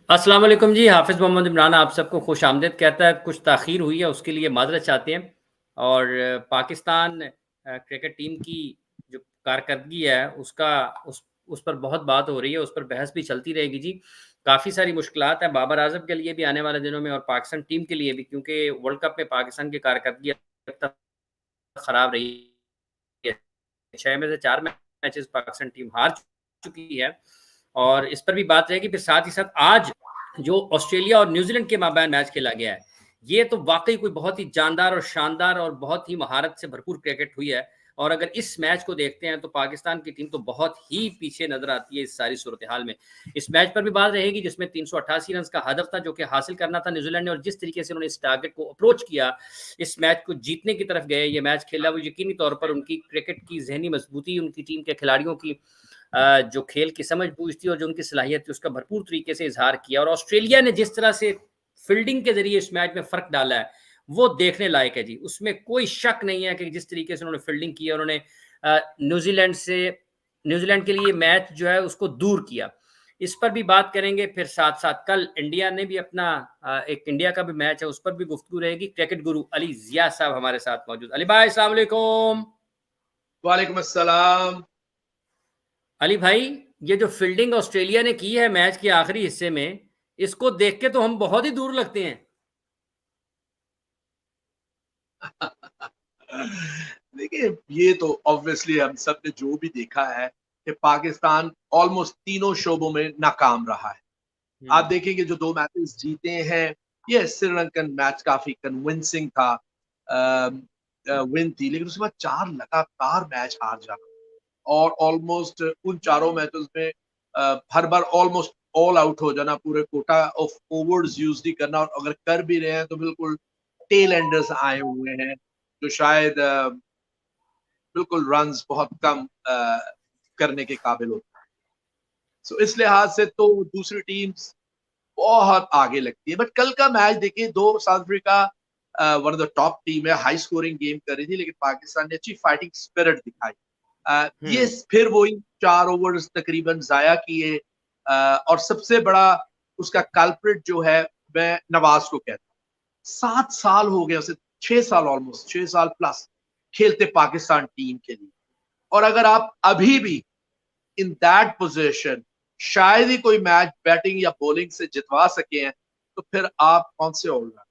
अस्सलाम वालेकुम जी, हाफ़िज़ मोहम्मद इमरान आप सबको खुश आमदीद कहता है। कुछ ताख़ीर हुई है उसके लिए माज़रत चाहते हैं और पाकिस्तान क्रिकेट टीम की जो कारकर्दगी है उसका उस पर बहुत बात हो रही है, उस पर बहस भी चलती रहेगी जी। काफ़ी सारी मुश्किलात हैं बाबर आज़म के लिए भी आने वाले दिनों में और पाकिस्तान टीम के लिए भी क्योंकि वर्ल्ड कप में पाकिस्तान की कारकर्दगी अब तक ख़राब रही है। 6 में से 4 मैचेज़ पाकिस्तान टीम हार चुकी है और इस पर भी बात रहेगी। फिर साथ ही साथ आज जो ऑस्ट्रेलिया और न्यूज़ीलैंड के माबैन मैच खेला गया है, ये तो वाक़ई कोई बहुत ही जानदार और शानदार और बहुत ही महारत से भरपूर क्रिकेट हुई है और अगर इस मैच को देखते हैं तो पाकिस्तान की टीम तो बहुत ही पीछे नज़र आती है इस सारी सूरत-ए-हाल में। इस मैच पर भी बात रहेगी जिसमें 388 रन्स का हदफ था जो कि हासिल करना था न्यूज़ीलैंड ने और जिस तरीके से उन्होंने इस टारगेट को अप्रोच किया, इस मैच को जीतने की तरफ गए, ये मैच खेला वो यकीनी तौर पर उनकी क्रिकेट की ज़हनी मज़बूती, उनकी टीम के खिलाड़ियों की जो खेल की समझ-बूझ थी और जो उनकी सलाहियत थी उसका भरपूर तरीके से इज़हार किया और ऑस्ट्रेलिया ने जिस तरह से फील्डिंग के ज़रिए इस मैच में फ़र्क डाला है, वो देखने लायक है जी। उसमें कोई शक नहीं है कि जिस तरीके से उन्होंने फील्डिंग की है, उन्होंने न्यूज़ीलैंड के लिए मैच जो है उसको दूर किया। इस पर भी बात करेंगे, फिर साथ-साथ कल इंडिया ने भी अपना एक इंडिया का भी मैच है, उस पर भी गुफ्तगू रहेगी। क्रिकेट गुरु अली ज़िया साहब हमारे साथ मौजूद। अली भाई अस्सलाम वालेकुम। वालेकुम अस्सलाम। अली भाई, ये जो फील्डिंग ऑस्ट्रेलिया ने की है मैच के आखिरी हिस्से में, इसको देख के तो हम बहुत ही दूर लगते हैं। देखिए, ये तो ऑब्वियसली हम सब ने जो भी देखा है कि पाकिस्तान ऑलमोस्ट तीनों शोबों में नाकाम रहा है। आप हुँ, देखेंगे जो 2 मैचेस जीते हैं, ये श्रीलंकन मैच काफ़ी कन्विंसिंग था, विन थी, लेकिन उसके बाद 4 लगातार मैच हार जाना और ऑलमोस्ट उन चारों मैचेस में हर बार ऑलमोस्ट ऑल आउट हो जाना, पूरे कोटा ऑफ ओवर्स यूज़ नहीं करना और अगर कर भी रहे हैं तो बिल्कुल टेल एंडर्स आए हुए हैं, जो शायद बिल्कुल रन्स बहुत कम करने के काबिल होते हैं। सो इस लिहाज से तो दूसरी टीम्स बहुत आगे लगती है। बट कल का मैच देखिए, दो south Africa one of the top team है, हाई स्कोरिंग गेम कर रही थी, लेकिन पाकिस्तान ने अच्छी फाइटिंग स्पिरिट दिखाई। ये हुँ, फिर वही 4 ओवर्स तकरीबन ज़ाया किए, और सबसे बड़ा उसका कल्प्रिट जो है, मैं नवाज को कहता हूँ। 7 साल हो गए उसे, 6 साल, ऑलमोस्ट 6 साल प्लस खेलते पाकिस्तान टीम के लिए। और अगर आप अभी भी इन दैट पोजीशन शायद ही कोई मैच बैटिंग या बॉलिंग से जितवा सके हैं, तो फिर आप कौन से ऑलराउंडर?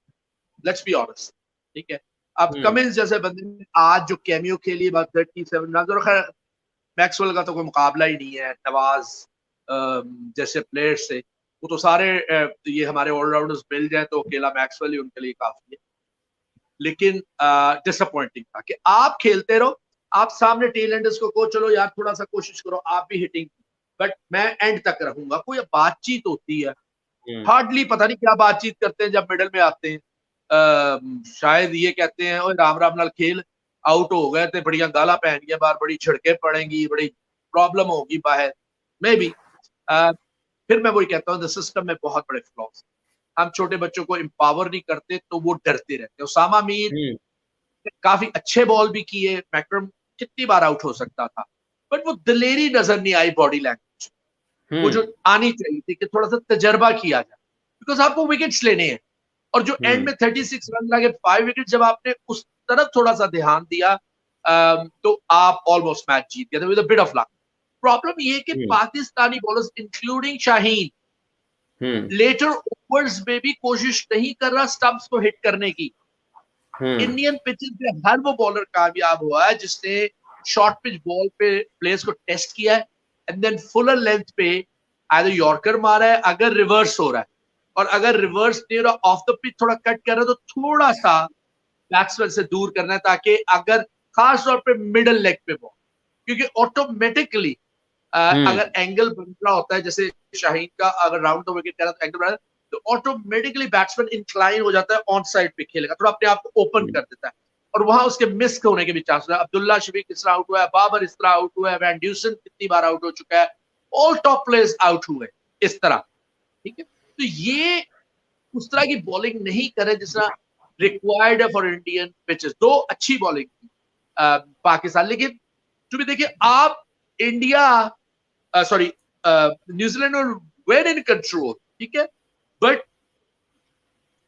लेट्स बी ऑनेस्ट, ठीक है? अब हुँ, कमिंस जैसे बंदे ने आज जो कैमियो खेली, बात 37 रन, और खैर मैक्सवेल का तो कोई मुकाबला ही नहीं है, नवाज जैसे प्लेयर से। वो तो सारे ये हमारे ऑलराउंडर्स मिल जाए तो अकेला मैक्सवेल ही उनके लिए काफी है। लेकिन डिसअपॉइंटिंग था कि आप खेलते रहो, आप सामने टेल एंडर्स को कहो चलो यार थोड़ा सा कोशिश करो आप भी हिटिंग, बट मैं एंड तक रहूंगा। कोई बातचीत होती है, हुँ, हार्डली, पता नहीं क्या बातचीत करते हैं जब मिडल में आते हैं। शायद ये कहते हैं, ओए राम राम नाल खेल, आउट हो गए थे, बढ़िया गाला पहन गया बाहर, बड़ी झिड़के पड़ेंगी, बड़ी प्रॉब्लम होगी बाहर, मे बी। फिर मैं वही कहता हूँ, सिस्टम में बहुत बड़े फ्लॉज। हम छोटे बच्चों को एम्पावर नहीं करते तो वो डरते रहते। उसामा मीर हुँ, काफी अच्छे बॉल भी किए, मैक्रम कितनी बार आउट हो सकता था, बट वो दिलेरी नजर नहीं आई बॉडी लैंग्वेज, वो जो हुँ, आनी चाहिए थी कि थोड़ा सा तजर्बा किया जाए, बिकॉज आपको विकेट्स लेने हैं। और जो एंड हुँ, में 36 रन लगे, 5 विकेट, जब आपने उस तरफ थोड़ा सा ध्यान दिया, तो आप ऑलमोस्ट मैच जीत गए थे with a bit of luck. Problem ये कि हुँ, पाकिस्तानी बॉलर्स इंक्लूडिंग शाहीन हुँ, लेटर ओवर्स में भी कोशिश नहीं कर रहा स्टंप्स को हिट करने की। हुँ, इंडियन पिचेस पे हर वो बॉलर कामयाब हुआ है जिसने शॉर्ट पिच बॉल पे प्लेयर्स को टेस्ट किया है, एंड देन फुलर लेंथ पे आइदर यॉर्कर मारा है अगर रिवर्स हो रहा है, और अगर रिवर्स नहीं हो रहा, ऑफ द पिच थोड़ा कट कर रहा है, तो थोड़ा सा बैट्समैन से दूर करना है, ताकि अगर खास तौर पे मिडल लेग पे बॉल, क्योंकि ऑटोमेटिकली हुँ, अगर एंगल बन रहा होता है, जैसे शाहीन का अगर राउंड द विकेट करा तो एंगल बना, तो ऑटोमेटिकली बैट्समैन इंक्लाइन हो जाता है, ऑन साइड पे खेलेगा, थोड़ा अपने आप को ओपन कर देता है, और वहां उसके मिस होने के भी चांस है। अब्दुल्ला शफीक इस तरह आउट हुआ है, बाबर इस तरह आउट हुआ है, वैन ड्यूसन कितनी बार आउट हो चुका है, ऑल टॉप प्लेयर्स आउट हुए इस तरह, ठीक है? तो ये उस तरह की बॉलिंग नहीं करे जिस तरह रिक्वायर्ड है फॉर इंडियन पिचेस। दो अच्छी बॉलिंग की पाकिस्तान, लेकिन जो भी देखिए आप, इंडिया, सॉरी, न्यूजीलैंड और वेर इन कंट्रोल, ठीक है, बट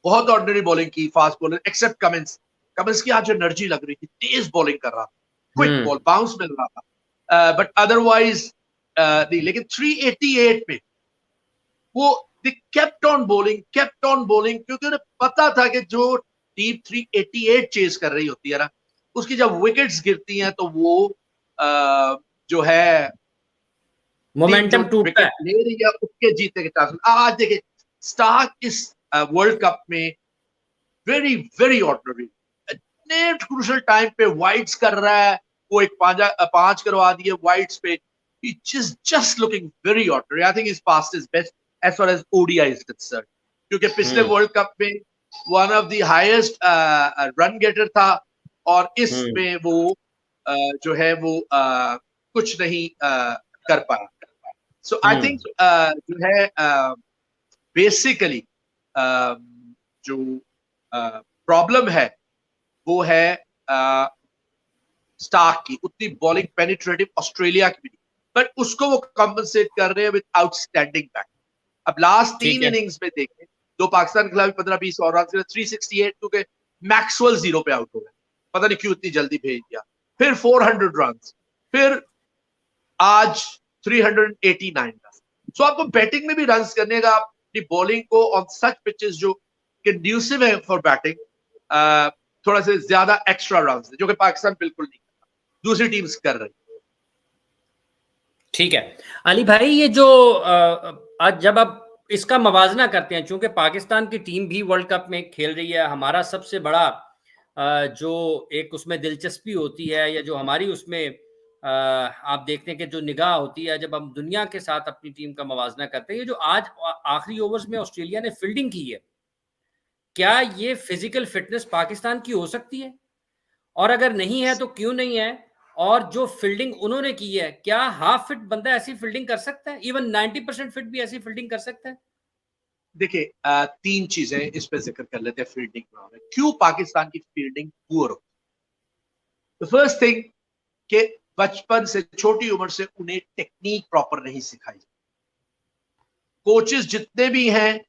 बहुत ऑर्डिनरी बॉलिंग की, fast bowling, except Cummins. Cummins की आज एनर्जी लग रही थी, तेज बॉलिंग कर रहा था, क्विक बॉल, बाउंस मिल रहा था, बट अदरवाइज नहीं। लेकिन 388 पे वो केप्ट ऑन बॉलिंग, क्योंकि उन्हें पता था कि जो टीम 388 चेज कर रही होती है ना, उसकी जब विकेट्स गिरती हैं तो वो जो है टीम जो मोमेंटम टूटता विकेट है। ले रही है उसके जीतने के चांसेस। आज देखिए स्टार्क इस वर्ल्ड कप में वेरी वेरी ऑर्डिनरी, इतने क्रूशल टाइम पे वाइड्स कर रहा है, वो एक पांच करवा दिए वाइड्स पे। just looking very ordinary. I think he's past his best as far as ODI is concerned, क्योंकि पिछले वर्ल्ड कप में one of the highest run getter था, और इसमें वो जो है वो कुछ नहीं कर पाया। सो आई थिंक जो है बेसिकली जो प्रॉब्लम है वो है स्टार्क की। उतनी बॉलिंग पेनिट्रेटिव ऑस्ट्रेलिया की भी नहीं, बट उसको वो कंपनसेट कर रहे हैं विद आउटस्टैंडिंग बैट। अब लास्ट ठीक 3 है। इनिंग्स में देखें, दो पाकिस्तान के खिलाफ 15-20 और रन 368, क्योंकि मैक्सवेल 0 पे आउट हो गए, पता नहीं क्यों इतनी जल्दी भेज दिया। फिर 400 रन, फिर आज 389 रन। सो आपको बैटिंग में भी रन करने का, अपनी बॉलिंग को ऑन सच पिचेस जो कंड्यूसिव है फॉर बैटिंग, थोड़ा से ज्यादा एक्स्ट्रा रन, जो कि पाकिस्तान बिल्कुल नहीं करता, दूसरी टीम्स कर रही। ठीक है अली भाई, ये जो आज जब आप इसका मवाजना करते हैं, चूंकि पाकिस्तान की टीम भी वर्ल्ड कप में खेल रही है, हमारा सबसे बड़ा जो एक उसमें दिलचस्पी होती है, या जो हमारी उसमें आप देखते हैं कि जो निगाह होती है जब हम दुनिया के साथ अपनी टीम का मवाजना करते हैं, ये जो आज आखिरी ओवर्स में ऑस्ट्रेलिया ने फील्डिंग की है, क्या ये फिजिकल फिटनेस पाकिस्तान की हो सकती है? और अगर नहीं है तो क्यों नहीं है? और जो फील्डिंग उन्होंने की है, क्या हाफ फिट बंदा ऐसी फील्डिंग कर सकता है? इवन 90% फिट भी ऐसी फील्डिंग कर सकता है? देखिए 3 चीजें इस पे जिक्र कर लेते हैं फील्डिंग में, क्यों पाकिस्तान की फील्डिंग पुअर हो। द फर्स्ट थिंग कि बचपन से, छोटी उम्र से उन्हें टेक्निक प्रॉपर नहीं सिखाई। कोचेस जितने भी हैं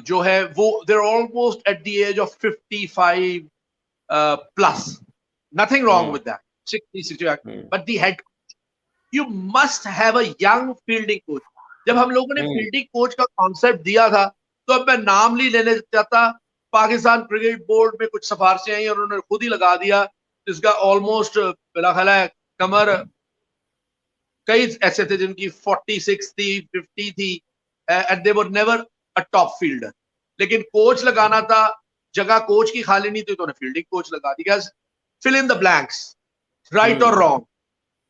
जो है वो there almost at the age of 55 plus, nothing wrong with that, 60-65, but the head you must have a young fielding coach. जब हम लोगों ने फील्डिंग कोच का कॉन्सेप्ट दिया था, तो अब मैं नाम नहीं लेने चाहता, पाकिस्तान क्रिकेट बोर्ड में कुछ सिफारिशें आई और उन्होंने खुद ही लगा दिया, जिसका ऑलमोस्ट मेरा ख्याल है कमर, कई ऐसे थे जिनकी 46 थी, 50 थी, and they were never a top fielder. लेकिन कोच लगाना था, जगह कोच की खाली नहीं थी, तो उन्हें फील्डिंग कोच लगा दिया। Fill in the blanks, right और wrong,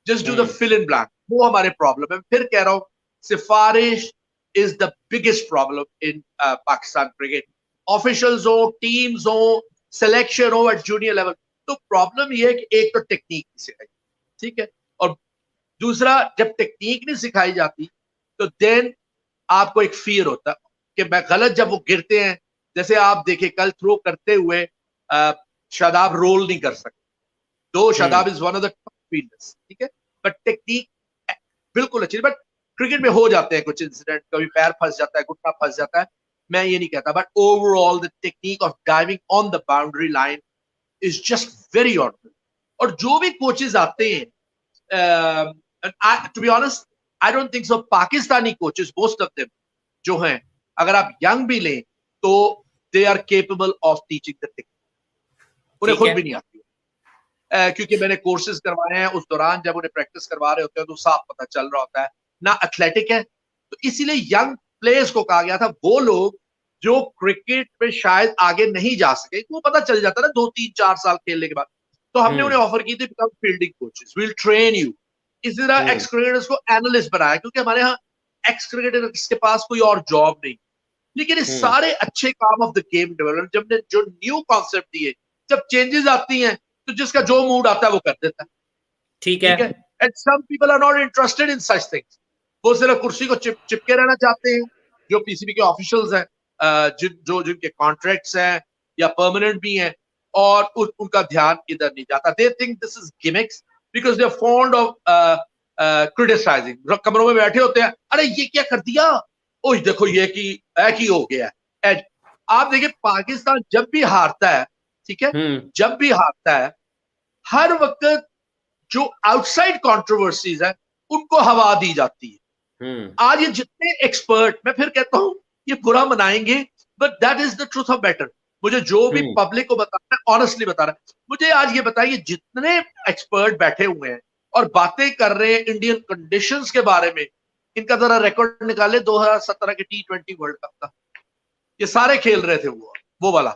just do the fill in blank. वो हमारे प्रॉब्लम है। फिर कह रहा हूं, सिफारिश is the biggest problem in Pakistan cricket. Officials हो, टीम्स हो, सिलेक्शन हो एट जूनियर लेवल, तो प्रॉब्लम ये है कि एक तो टेक्निक नहीं सिखाई, ठीक है, और दूसरा जब टेक्निक नहीं सिखाई जाती तो देन आपको एक फियर होता है कि मैं गलत, जब वो गिरते हैं, जैसे आप देखिए कल थ्रो करते हुए शादाब रोल नहीं कर सकते, दो Shadab is one of the top fielders, ठीक है, बट टेक्निक बिल्कुल अच्छी। बट क्रिकेट में हो जाते हैं कुछ इंसिडेंट, कभी पैर फंस जाता है, घुटना फंस जाता है, मैं ये नहीं कहता, but overall the technique of diving on the boundary line is just very ordinary. और जो भी कोचेज आते हैं, to be honest, I don't think so Pakistani coaches most of them जो हैं, अगर आप यंग भी लें तो they are capable of teaching the technique, उन्हें खुद भी नहीं आती है। क्योंकि मैंने कोर्सेज करवाए हैं, उस दौरान जब उन्हें प्रैक्टिस करवा रहे होते हैं तो साफ पता चल रहा होता है ना एथलेटिक है। तो इसीलिए यंग प्लेयर्स को कहा गया था, वो लोग जो क्रिकेट में शायद आगे नहीं जा सके, वो पता चल जाता ना 2-3-4 साल खेलने के बाद, तो हमने उन्हें ऑफर की थी become fielding coaches, will train you. इसी तरह एक्स क्रिकेटर्स को एनालिस्ट बनाया, क्योंकि हमारे यहाँ एक्स क्रिकेटर्स के पास कोई और जॉब नहीं। लेकिन इस सारे अच्छे काम ऑफ द गेम डेवलपमेंट, जब ने जो न्यू कॉन्सेप्ट दिए, जब चेंजेस आती हैं तो जिसका जो मूड आता है वो कर देता है, ठीक ठीक है। And some people are not interested in such things, वो सिर्फ कुर्सी को चिपके रहना चाहते हैं, जो पीसीबी के ऑफिशियल्स हैं, जिनके कॉन्ट्रैक्ट्स हैं या परमानेंट भी हैं, और उनका ध्यान इधर नहीं जाता। They think this is gimmicks because they are fond of criticising. कमरों में बैठे होते हैं, अरे ये क्या कर दिया, ओ देखो ये की हो गया एज। आप देखिए पाकिस्तान जब भी हारता है, ठीक है, जब भी हारता है, हर वक्त जो आउटसाइड कंट्रोवर्सीज है उनको हवा दी जाती है। आज ये जितने एक्सपर्ट, मैं फिर कहता हूं ये बुरा मनाएंगे, but that is the truth of matter. मुझे जो भी पब्लिक को बताना है ऑनेस्टली बता रहा है। मुझे आज ये बताइए जितने एक्सपर्ट बैठे हुए हैं और बातें कर रहे हैं इंडियन कंडीशंस के बारे में, इनका जरा रिकॉर्ड निकाले 2017 के T20 वर्ल्ड कप का। ये सारे खेल रहे थे वो वाला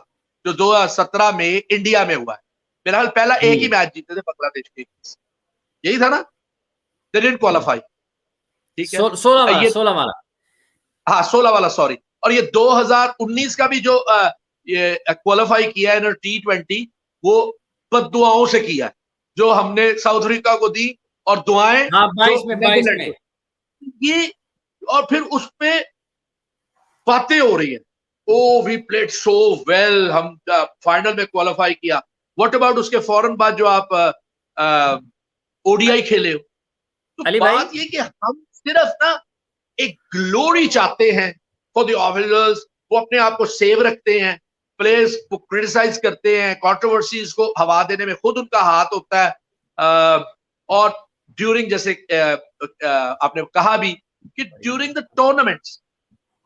जो 2017 में इंडिया में हुआ है। फिलहाल पहला एक ही मैच जीते थे बांग्लादेश के, यही था ना, दे डिडंट क्वालिफाई, ठीक है। 16 वाला, हाँ 16 वाला, सॉरी। और ये 2019 का भी जो ये क्वालिफाई किया है T20, वो बद्दुआओं से किया है जो हमने साउथ अफ्रीका को दी और दुआएं हाँ, जो 22 नेदरलैंड में को ये। और फिर उस पे बातें हो रही है, oh we played so well, हम फाइनल में क्वालिफाई किया। व्हाट अबाउट उसके फौरन बाद जो आप ओडीआई खेले हो। तो अली भाई, बात ये कि हम सिर्फ ना एक ग्लोरी चाहते हैं फॉर द ऑफिसर्स। वो अपने आप को सेव रखते हैं, प्लेयर्स को क्रिटिसाइज करते हैं, कंट्रोवर्सीज को हवा देने में खुद उनका हाथ होता है। और ड्यूरिंग, जैसे आपने कहा भी कि ड्यूरिंग द टूर्नामेंट्स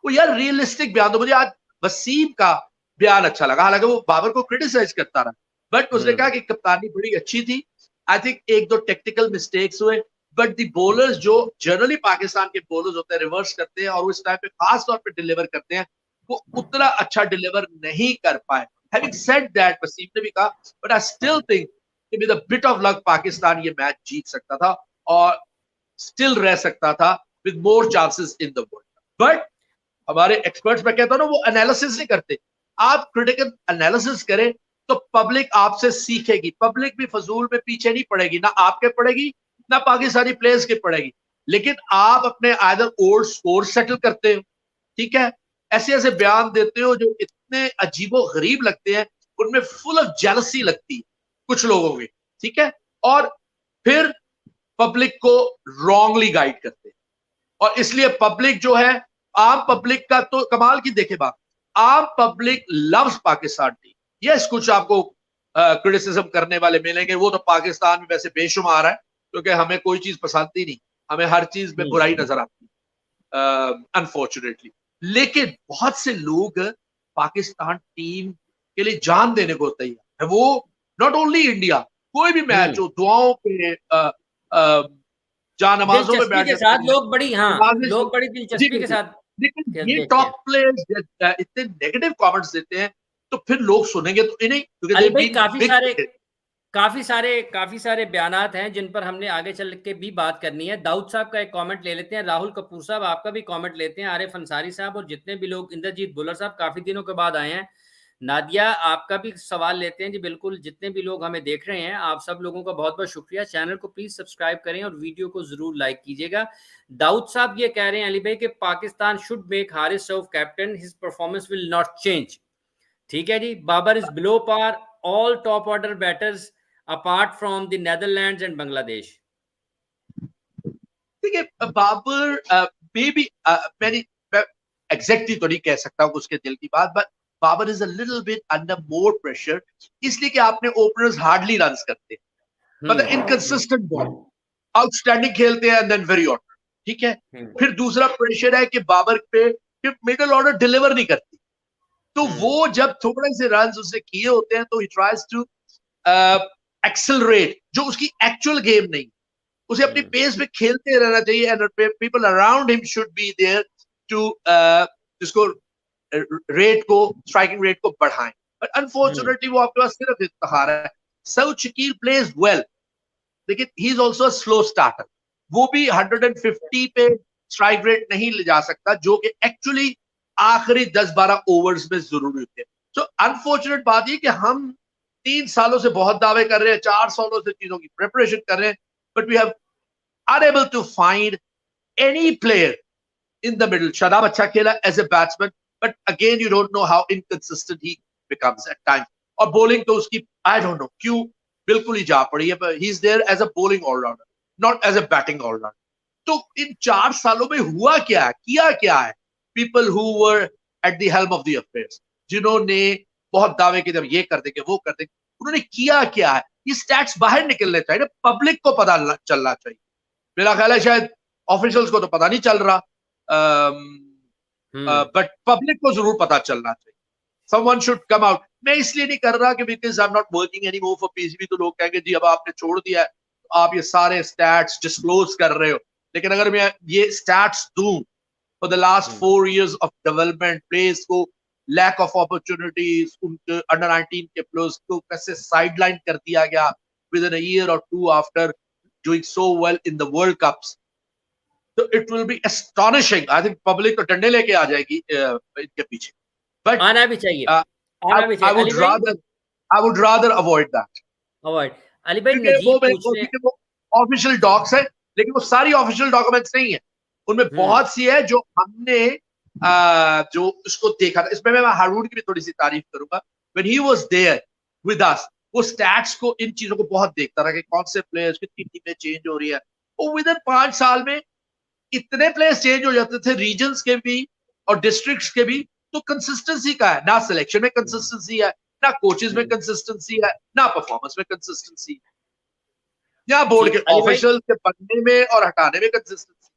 वो यार रियलिस्टिक बयान दो। मुझे आज वसीम का बयान अच्छा लगा, हालांकि वो बाबर को क्रिटिसाइज करता रहा, बट उसने कहा कि कप्तानी बड़ी अच्छी थी। आई थिंक एक दो टेक्निकल मिस्टेक्स हुए, बट दी बॉलर्स जो जनरली पाकिस्तान के बॉलर्स होते हैं रिवर्स करते हैं और उस टाइम पे खास तौर पे डिलीवर करते हैं, वो उतना अच्छा डिलीवर नहीं कर पाए। हैविंग सेड दैट, वसीम ने भी कहा, बट आई स्टिल थिंक कि with a bit of luck Pakistan ये मैच जीत सकता था और स्टिल रह सकता था with more chances in the world. But हमारे एक्सपर्ट्स, मैं कहता हूं ना, वो एनालिसिस नहीं करते। आप क्रिटिकल एनालिसिस करें तो पब्लिक आपसे सीखेगी। पब्लिक भी फजूल में पीछे नहीं पड़ेगी, ना आपके पड़ेगी ना पाकिस्तानी प्लेयर्स की पड़ेगी। लेकिन आप अपने आइदर ओल्ड स्कोर सेटल करते हो, ठीक है, ऐसे ऐसे बयान देते हो जो इतने अजीबो गरीब लगते हैं, उनमें फुल ऑफ जेलसी लगती है कुछ लोगों की, ठीक है, और फिर पब्लिक को रॉन्गली गाइड करते हैं। और इसलिए पब्लिक जो है, आम पब्लिक का तो कमाल की देखे बात, आम public loves Pakistan team. Yes, कुछ आपको क्रिटिसिज्म करने वाले मिलेंगे, वो तो पाकिस्तान में वैसे बेशुमार है, क्योंकि हमें कोई चीज पसंद ही नहीं, हमें हर चीज में बुराई नजर आती है अनफॉर्चुनेटली। लेकिन बहुत से लोग पाकिस्तान टीम के लिए जान देने को तैयार है। वो नॉट ओनली इंडिया, कोई भी मैच हो, दुआओं पे जहाँ नमाजों में दिलचस्पी बैठ के जाते साथ हैं, लोग बड़ी, हाँ, नमाजें लोग बड़ी जी दिलचस्पी के बिल्कुल। साथ लेकिन ये देखते हैं। टॉप प्लेयर्स इतने नेगेटिव कमेंट्स देते हैं, तो फिर लोग सुनेंगे तो इन्हें, क्योंकि अली दे भाई, बीन बिग। काफी सारे बयानात हैं जिन पर हमने आगे चल के भी बात करनी है। दाऊद साहब का एक कमेंट ले लेते हैं, राहुल कपूर साहब आपका भी कमेंट लेते हैं, आरिफ अंसारी साहब और जितने भी लोग, इंद्रजीत बुलर साहब काफी दिनों के बाद आए हैं, नादिया आपका भी सवाल लेते हैं जी। बिल्कुल, जितने भी लोग हमें देख रहे हैं, आप सब लोगों का बहुत बहुत शुक्रिया। चैनल को प्लीज सब्सक्राइब करें और वीडियो को जरूर लाइक कीजिएगा। दाऊद साहब ये कह रहे हैं अली भाई कि Pakistan should make Haris Rauf captain, his performance will not change. ठीक है जी। Babar is below par all top order batters apart from the Netherlands and Bangladesh. ठीक है, बाबर मे बी, मैंने एग्जैक्टली तो नहीं कह सकता हूँ उसके दिल की बात, but Babar is a little bit under more pressure, इसलिए कि आपने ओपनर्स हार्डली रन करते हैं, मतलब इनकंसिस्टेंट बॉल, आउटस्टैंडिंग खेलते हैं एंड देन वेरी ऑर्डर, ठीक है। फिर दूसरा प्रेशर है कि बाबर पे कि मिडिल ऑर्डर डिलीवर नहीं करती, तो वो जब थोड़े से रन उसने किए होते हैं तो ही ट्राइज टू एक्सेलरेट, जो उसकी एक्चुअल गेम नहीं। उसे अपनी पेस पे खेलते रहना चाहिए and people around him should be there to जिसको रेट को, स्ट्राइकिंग रेट को बढ़ाएं। बट अनफॉर्चुनेटली वो आपके पास सिर्फ इफ्तिखार है। सऊद शकील प्लेज वेल, लेकिन ही इज ऑल्सो स्लो स्टार्टर। वो भी 150 पे स्ट्राइक रेट नहीं ले जा सकता, जो कि एक्चुअली आखिरी 10-12 ओवर्स में जरूरी होते हैं। तो अनफॉर्चुनेट बात यह कि हम 3 सालों से बहुत दावे कर रहे हैं, 4 सालों से चीजों की प्रिपरेशन कर रहे हैं, but we have unable to find any player in the middle. Shadab अच्छा खेला as a batsman, but again you don't know how inconsistent he becomes at times. और bowling तो उसकी I don't know क्यों बिल्कुल ही जा पड़ी है, but he's there as a bowling all-rounder, not as a batting all-rounder. तो इन 4 सालों में हुआ क्या है, किया क्या है? people who were at the helm of the affairs, जिन्होंने बहुत दावे किए जब ये कर देंगे वो कर देंगे, उन्होंने किया क्या है, ये स्टैट्स बाहर निकलने चाहिए, पब्लिक को पता चलना चाहिए। मेरा ख्याल है शायद ऑफिशियल्स को तो पता नहीं चल रहा, बट पब्लिक को जरूर पता चलना चाहिए। Someone should come out. मैं इसलिए नहीं कर रहा कि because I'm not working anymore for PCB, तो लोग कहेंगे जी अब आपने छोड़ दिया है, तो आप ये सारे स्टैट्स डिस्क्लोज कर रहे हो। लेकिन अगर मैं ये स्टैट्स दूं for the last 4 years of development, players को लैक ऑफ अपॉर्चुनिटीज, उनके अंडर 19 के प्लेयर्स को कैसे साइडलाइन कर दिया गया within a year or two after doing so well in the World Cups, तो it will be astonishing. I think public तो डंडे लेके आ जाएगी इनके पीछे। But आना भी चाहिए, आना भी चाहिए। I would rather avoid that. Avoid. Ali भाई नजीब पूछ रहे हैं, वो ऑफिशियल डॉक्स है, लेकिन वो सारी ऑफिशियल डॉक्यूमेंट्स नहीं है, उनमें बहुत सी है जो हमने जो उसको देखा था। इसमें मैं हारून की भी थोड़ी सी तारीफ करूंगा। When he was there with us, वो स्टैट्स को, इन चीजों को बहुत देखता रहा कि कौन से प्लेयर्स, कितनी टीमें चेंज हो रही है। वो विद इन 5 साल में इतने प्लेयर्स चेंज हो जाते थे, रीजन्स के भी और डिस्ट्रिक्ट्स के भी। तो कंसिस्टेंसी का है ना, सिलेक्शन में कंसिस्टेंसी है ना, कोचेस में कंसिस्टेंसी है ना, परफॉर्मेंस में कंसिस्टेंसी है, या बोर्ड के ऑफिशियल के बनने में और हटाने में कंसिस्टेंसी,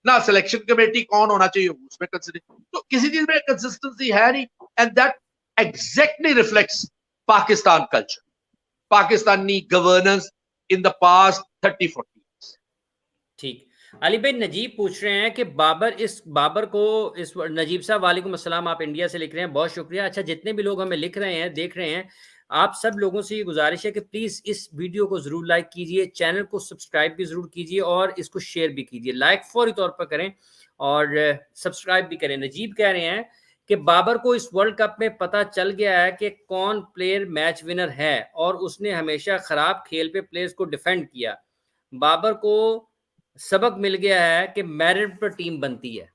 ना सिलेक्शन कमेटी कौन होना चाहिए उसमें कंसिस्टेंसी। तो किसी चीज में कंसिस्टेंसी है नहीं, and that exactly reflects Pakistan culture, Pakistani governance in the past 30-40 years। ठीक। अली भाई नजीब पूछ रहे हैं कि बाबर को इस नजीब साहब वालेकुम अस्सलाम, आप इंडिया से लिख रहे हैं, बहुत शुक्रिया। अच्छा, जितने भी लोग हमें लिख रहे हैं, देख रहे हैं, आप सब लोगों से ये गुजारिश है कि प्लीज इस वीडियो को जरूर लाइक कीजिए, चैनल को सब्सक्राइब भी जरूर कीजिए और इसको शेयर भी कीजिए। लाइक फौरी तौर पर करें और सब्सक्राइब भी करें। नजीब कह रहे हैं कि बाबर को इस वर्ल्ड कप में पता चल गया है कि कौन प्लेयर मैच विनर है और उसने हमेशा खराब खेल पे प्लेयर्स को डिफेंड किया। बाबर को सबक मिल गया है कि मेरिट पर टीम बनती है।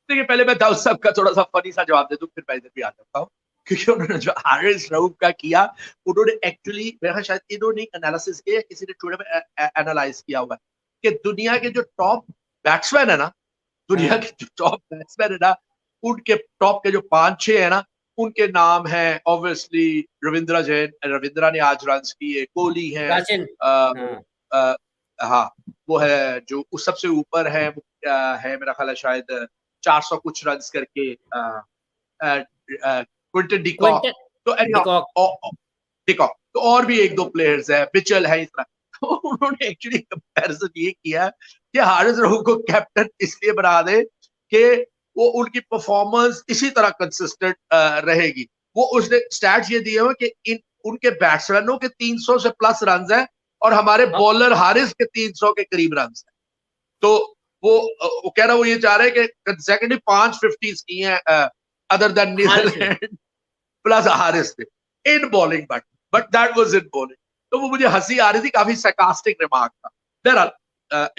देखिए, पहले मैं दाऊद साहब का थोड़ा सा फनी सा जवाब दे दूं, फिर मैं इधर भी आ जाता हूँ, क्योंकि उन्होंने जो हारिस रऊफ का किया, उन्होंने एक्चुअली मेरे ख्याल शायद इन्होंने एनालिसिस किया, किसी ने थोड़े में एनालाइज किया हुआ है कि दुनिया के जो टॉप बैट्समैन है ना, दुनिया के जो टॉप बैट्समैन है ना, उनके टॉप के जो 5-6 है ना, उनके नाम है ऑब्वियसली रविंद्रा जैन, रविंद्रा ने आज रन किए, कोहली है, हाँ वो है जो उस सबसे ऊपर है, वो है मेरा ख्याल है शायद 400 कुछ रन करके क्विंटन डिकॉक, तो डिकॉक, तो और भी 1-2 प्लेयर्स है, बिचल है, इस तरह। तो उन्होंने एक्चुअली कंपैरिजन ये किया कि हारिस रऊफ को कैप्टन इसलिए बना दे कि वो उनकी परफॉर्मेंस इसी तरह कंसिस्टेंट रहेगी। वो उसने स्टैट्स ये दिए हुए कि इन उनके बैट्समैनों के 300 से प्लस रन है और हमारे बॉलर हारिस के 300 के करीब रन है। तो वो कह रहा, वो ये चाह रहे हैं कि कंसेक्यूटिव 5 50s की हैं other than New Zealand plus Haris थे in bowling, but that was in bowling. तो वो मुझे हंसी आ रही थी, काफी sarcastic रिमार्क था। बहरहाल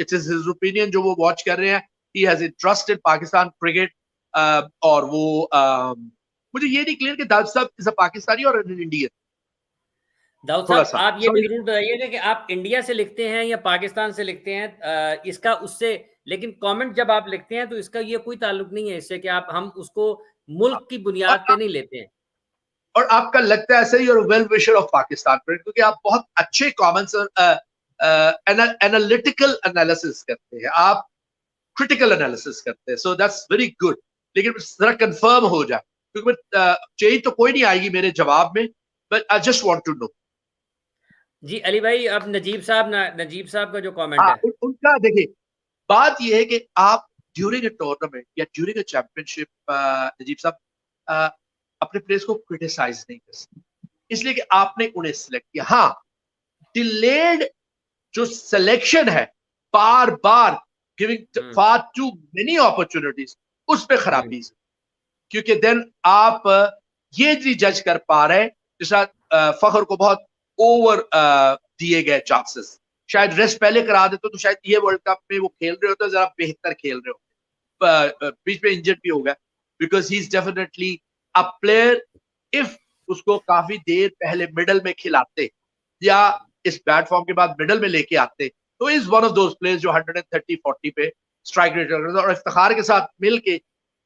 इट इज हिज ओपिनियन जो वो वॉच कर रहे हैं, he has interest in Pakistan cricket, और वो मुझे ये नहीं क्लियर कि दाऊद साहब इज अ पाकिस्तानी और एन इंडियन। दाऊद साहब, आप ये भी जरूर बताइएगा कि आप इंडिया से लिखते हैं या पाकिस्तान से लिखते हैं, इसका उससे, लेकिन कमेंट जब आप लिखते हैं तो इसका ये कोई ताल्लुक नहीं है इससे कि आप हम उसको मुल्क की बुनियाद पे नहीं लेते हैं। और आपका लगता है ऐसे ही, और वेल विशर ऑफ पाकिस्तान, क्योंकि आप बहुत अच्छे कमेंट्स और एनालिटिकल एनालिसिस करते हैं, आप क्रिटिकल एनालिसिस करते हैं, सो दैट्स वेरी गुड। लेकिन जरा कंफर्म हो जाए, क्योंकि चेंज तो कोई नहीं आएगी मेरे जवाब में, but I just want to know. जी अली भाई, अब नजीब साहब का जो कमेंट है, उनका देखिए, बात यह है कि आप ड्यूरिंग अ टूर्नामेंट या ड्यूरिंग अ चैंपियनशिप, नजीब साहब अपने प्लेयर्स को क्रिटिसाइज नहीं कर सकते, इसलिए कि आपने उन्हें सिलेक्ट किया। हाँ, डिलेड जो सिलेक्शन है, बार बार giving far too many opportunities, उस पे खराबी है, क्योंकि देन आप ये नहीं जज कर पा रहे, जैसा फखर को बहुत ओवर दिए गए चांसेस, शायद रेस्ट पहले करा देते तो शायद ये वर्ल्ड कप में वो खेल रहे होते, जरा बेहतर खेल रहे होते, बीच में इंजर्ड भी हो गया, because he is definitely a player. If उसको काफी देर पहले मिडल में खिलाते या इस बैट फॉर्म के बाद मिडल में लेके आते, तो is one of those players जो 130-40 पे स्ट्राइक रेट और इफ्तिखार के साथ मिलके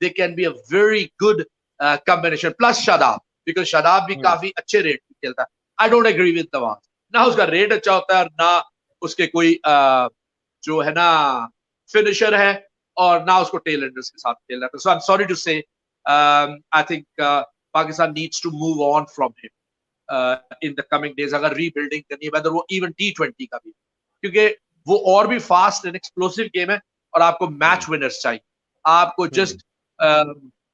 they can be a very good combination plus Shadab, because Shadab भी काफी अच्छे रेट पे खेलता है. I don't agree with Nawaz, ना उसका रेट अच्छा होता है और ना उसके कोई जो है ना फिनिशर है और ना उसको टेल एंडर्स के साथ खेलना है. So I am sorry to say I think Pakistan needs to move on from him in the coming days अगर रीबिल्डिंग करनी है, वेदर वो इवन T20 का भी, क्योंकि वो और भी फास्ट एंड एक्सप्लोसिव गेम है और आपको मैच विनर्स चाहिए. आपको जस्ट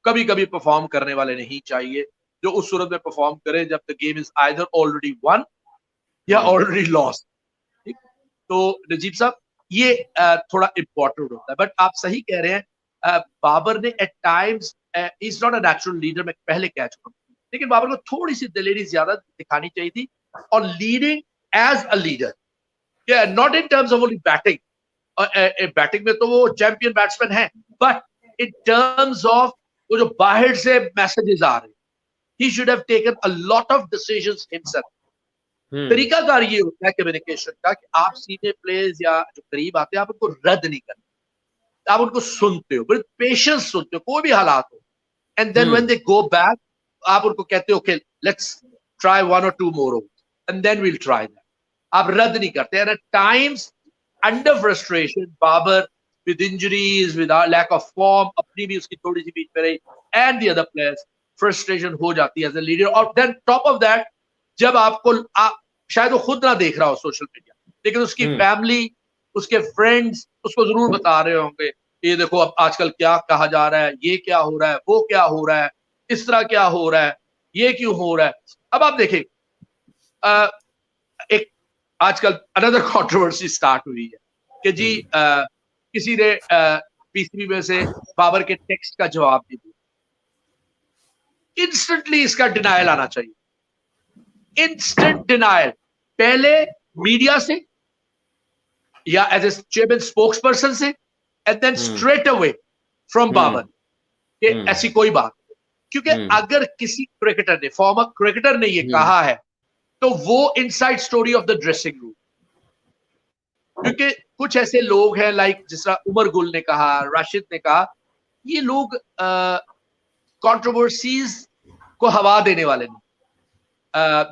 कभी कभी परफॉर्म करने वाले नहीं चाहिए जो उस सूरत में परफॉर्म करे जब the game is either already one या ऑलरेडी लॉस्ट. ठीक, तो नजीब साहब ये थोड़ा इंपॉर्टेंट होता है. बट आप सही कह रहे हैं, बाबर ने at times, is not a natural leader, मैं पहले कह चुका हूं, लेकिन बाबर को थोड़ी सी दिलेरी ज्यादा दिखानी चाहिए थी और leading as a leader, not in terms of only batting. Batting में तो वो चैंपियन बैट्समैन है, बट इन टर्म्स ऑफ वो जो बाहर से मैसेजेस आ रहे हैं, he should have taken a lot of decisions himself. तरीकाकार ये होता है कम्युनिकेशन का कि आप सीनियर प्लेयर्स या जो करीब आते हैं आप उनको रद्द नहीं करते, आप उनको सुनते हो, बड़े पेशेंस सुनते हो कोई भी हालात हो, and then when they go back आप उनको कहते हो ओके लेट्स ट्राई वन और two more overs and then we'll try that. आप रद्द नहीं करते. And at times under frustration Babar with injuries with lack of form, अपनी भी उसकी थोड़ी सी बीच में रही, and the other players, frustration हो जाती है एज अ लीडर. और देन टॉप ऑफ दैट जब आपको शायद वो खुद ना देख रहा हो सोशल मीडिया, लेकिन उसकी फैमिली उसके फ्रेंड्स उसको जरूर बता रहे होंगे ये देखो अब आजकल क्या कहा जा रहा है, ये क्या हो रहा है, वो क्या हो रहा है, इस तरह क्या हो रहा है, ये क्यों हो रहा है. अब आप देखें एक आजकल अनदर कंट्रोवर्सी स्टार्ट हुई है कि जी किसी ने पीसीबी में से बाबर के टेक्स्ट का जवाब नहीं दिया. इंस्टेंटली इसका डिनायल आना चाहिए, इंस्टेंट डिनायल, पहले मीडिया से या as a chairman spokesperson से, and then straight away from Babar कि ऐसी कोई बात. क्योंकि अगर किसी क्रिकेटर ने, फॉर्मर क्रिकेटर ने ये कहा है तो वो inside story of the dressing room. क्योंकि कुछ ऐसे लोग हैं लाइक जिस तरह उमर गुल ने कहा, राशिद ने कहा, ये लोग कंट्रोवर्सीज को हवा देने वाले नहीं,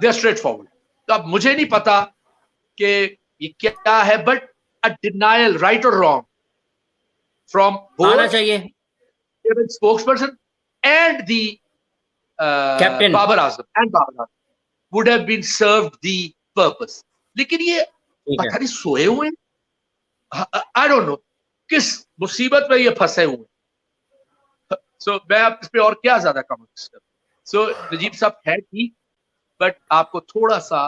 दे आर स्ट्रेट फॉरवर्ड. तो अब मुझे नहीं पता कि ये क्या है, बट अ डिनायल राइट और रॉन्ग फ्रॉम आना चाहिए spokesperson and the captain Babar Azam and Babar Azam would have been served the purpose. लेकिन ये पता नहीं सोए हुए, आई डोंट नो किस मुसीबत में ये फंसे हुए. सो मैं इस पे और क्या ज्यादा कमेंट्स करूं. सो नजीब साहब है ठीक, बट आपको थोड़ा सा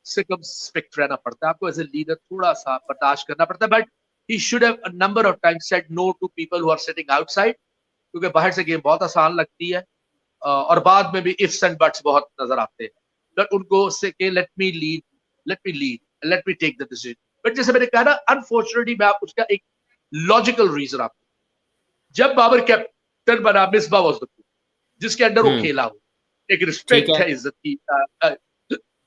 circumspect रहना पड़ता है, आपको एज ए लीडर थोड़ा सा बर्दाश्त करना पड़ता है. But he should have a number of times said no to people who are sitting outside, क्योंकि बाहर से गेम बहुत आसान लगती है और बाद में भी ifs and buts बहुत नजर आते हैं. बट उनको से कि let me lead, let me take the decision. But जैसे मैंने कहा ना, अनफॉर्चुनेटली मैं आप उसका एक लॉजिकल रीजन आपको, जब बाबर कैप्टन बना, मिसबा वाज द कोच जिसके अंडर वो खेला हो, एक रिस्पेक्ट है, इज्जत की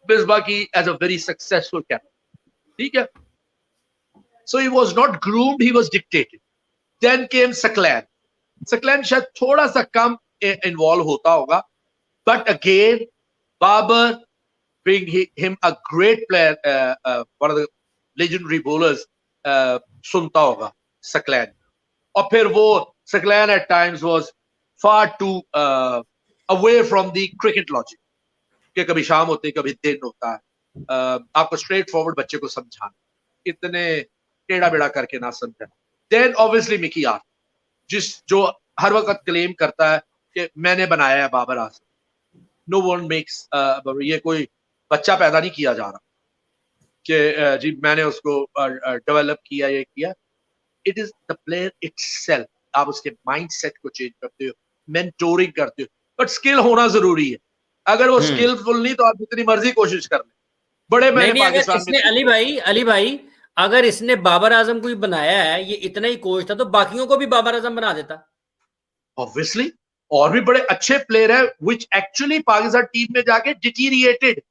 मिसबा की as a very successful captain. ठीक है, so he was not groomed, he was dictated. Then came Saklan शायद थोड़ा सा कम इन्वॉल्व होता होगा, but again Babar being him a great player, one of the legendary bowlers, सुनता होगा Saklan. और फिर वो Saklan at times was far too away from the cricket logic, कि कभी शाम होती कभी दिन होता है, आपको स्ट्रेट फॉरवर्ड बच्चे को समझाना, इतने टेढ़ा बेड़ा करके ना समझा. देन ऑब्वियसली मिकी आर, जो हर वक्त क्लेम करता है कि मैंने बनाया है Babar Azam. No one makes, ये कोई बच्चा पैदा नहीं किया जा रहा कि जी मैंने उसको डेवलप किया, ये किया. It is the player itself. आप उसके माइंडसेट को चेंज करते हो, मेंटोरिंग करते हो, बट स्किल होना जरूरी है. अगर वो स्किलफुल नहीं तो आप जितनी मर्जी कोशिश कर लें. बड़े मैंने पाकिस्तान में अली भाई अगर इसने बाबर आजम को ही बनाया है, ये इतना ही कोच था, तो बाकियों को भी बाबर आजम बना देता ऑब्वियसली. और भी बड़े अच्छे प्लेयर है व्हिच एक्चुअली पाकिस्तान टीम में जाके deteriorated.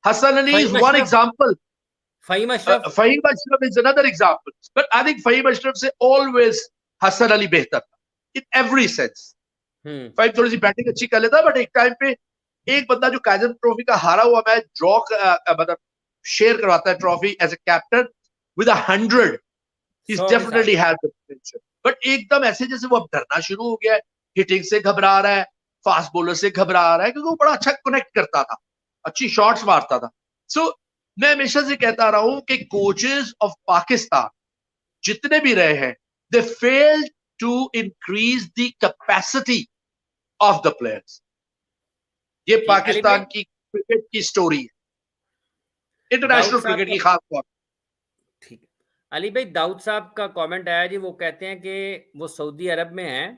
Hasan Ali is one example. Fahim Ashraf Fahim Ashraf is another example, but I think Fahim Ashraf से ऑलवेज हसन अली बेहतर था इन एवरी सेंस। फहीम थोड़ी सी बैटिंग अच्छी कर लेता, बट एक टाइम पे एक बंदा जो काइजन ट्रॉफी का हारा हुआ मैच ड्रॉ मतलब शेयर करवाता है trophy as a captain with 100, he's 100 के साथ। definitely had the potential, but एकदम ऐसे जैसे वो अब डरना शुरू हो गया है, हिटिंग से घबरा रहा है, फास्ट बॉलर से घबरा रहा है, क्योंकि वो बड़ा अच्छा कनेक्ट करता था, अच्छी शॉट्स मारता था। सो मैं हमेशा से कहता रहा हूं कि कोचेस ऑफ पाकिस्तान जितने भी रहे हैं, they failed to increase the capacity of the players. ये ठीक, अली भाई, पाकिस्तान की क्रिकेट की स्टोरी है, दाऊद इंटरनेशनल साहब क्रिकेट का, की खास तौर ठीक है। अली भाई, दाऊद साहब का कमेंट आया जी, वो कहते हैं कि वो सऊदी अरब में हैं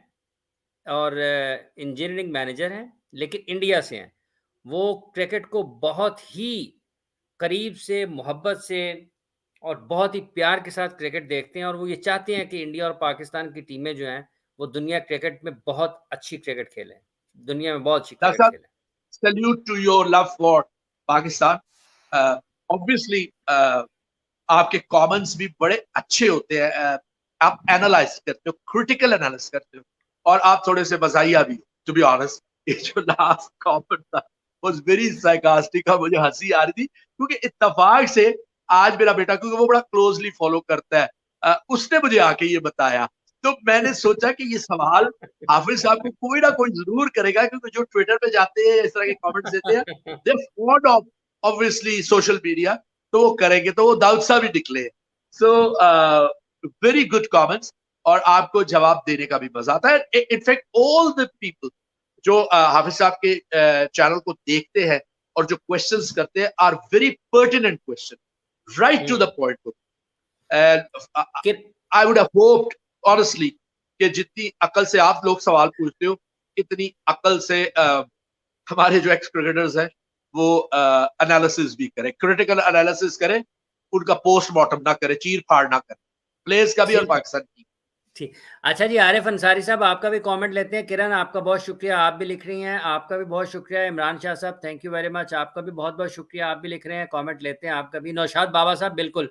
और इंजीनियरिंग मैनेजर हैं, लेकिन इंडिया से हैं। वो क्रिकेट को बहुत ही करीब से, मोहब्बत से और बहुत ही प्यार के साथ क्रिकेट देखते हैं, और वो ये चाहते हैं कि इंडिया और पाकिस्तान की टीमें जो हैं, वो दुनिया क्रिकेट में बहुत अच्छी क्रिकेट खेलें, दुनिया में बहुत अच्छी क्रिकेट पर। खेलें। Salute to your love for Pakistan. Obviously आपके कमेंट्स भी बड़े अच्छे होते हैं, आप एनालाइज करते हो, क्रिटिकल एनालिसिस करते हो, और आप थोड़े से मजाहिया भी, टू बी ऑनेस्ट। ये जो लास्ट कमेंट था वाज वेरी सार्कास्टिक, मुझे हंसी आ रही थी, क्योंकि इत्तेफाक से आज मेरा बेटा, क्योंकि वो बड़ा क्लोजली फॉलो करता है, उसने मुझे आके ये बताया, तो मैंने सोचा कि ये सवाल हाफिज साहब को कोई ना कोई जरूर करेगा, क्योंकि जो ट्विटर पे जाते हैं इस तरह के कमेंट्स देते हैं, they fond of obviously social media, तो वो करेंगे, तो वो दाऊद साहब ही निकले। सो वेरी गुड कमेंट्स, और आपको जवाब देने का भी मजा आता है। इनफैक्ट ऑल द पीपल जो हाफिज साहब के चैनल को देखते हैं और जो क्वेश्चंस करते हैं are very pertinent question, right to the point. And I would have hoped honestly कि जितनी अकल से आप लोग सवाल पूछते हो, इतनी अकल से हमारे जो एक्स क्रिकेटर्स हैं वो एनालिसिस भी करें, क्रिटिकल एनालिसिस करें, उनका पोस्टमार्टम ना करें, चीर फाड़ ना करें, प्लेयर्स का भी और ठीक है, पाकिस्तान की। ठीक। अच्छा जी, आरिफ अंसारी साहब, आपका भी कमेंट लेते हैं। किरण, आपका बहुत शुक्रिया, आप भी लिख रही हैं, आपका भी बहुत शुक्रिया। इमरान शाह साहब, थैंक यू वेरी मच, आपका भी बहुत बहुत शुक्रिया, आप भी लिख रहे हैं, कमेंट लेते हैं आपका भी। नौशाद बाबा साहब, बिल्कुल,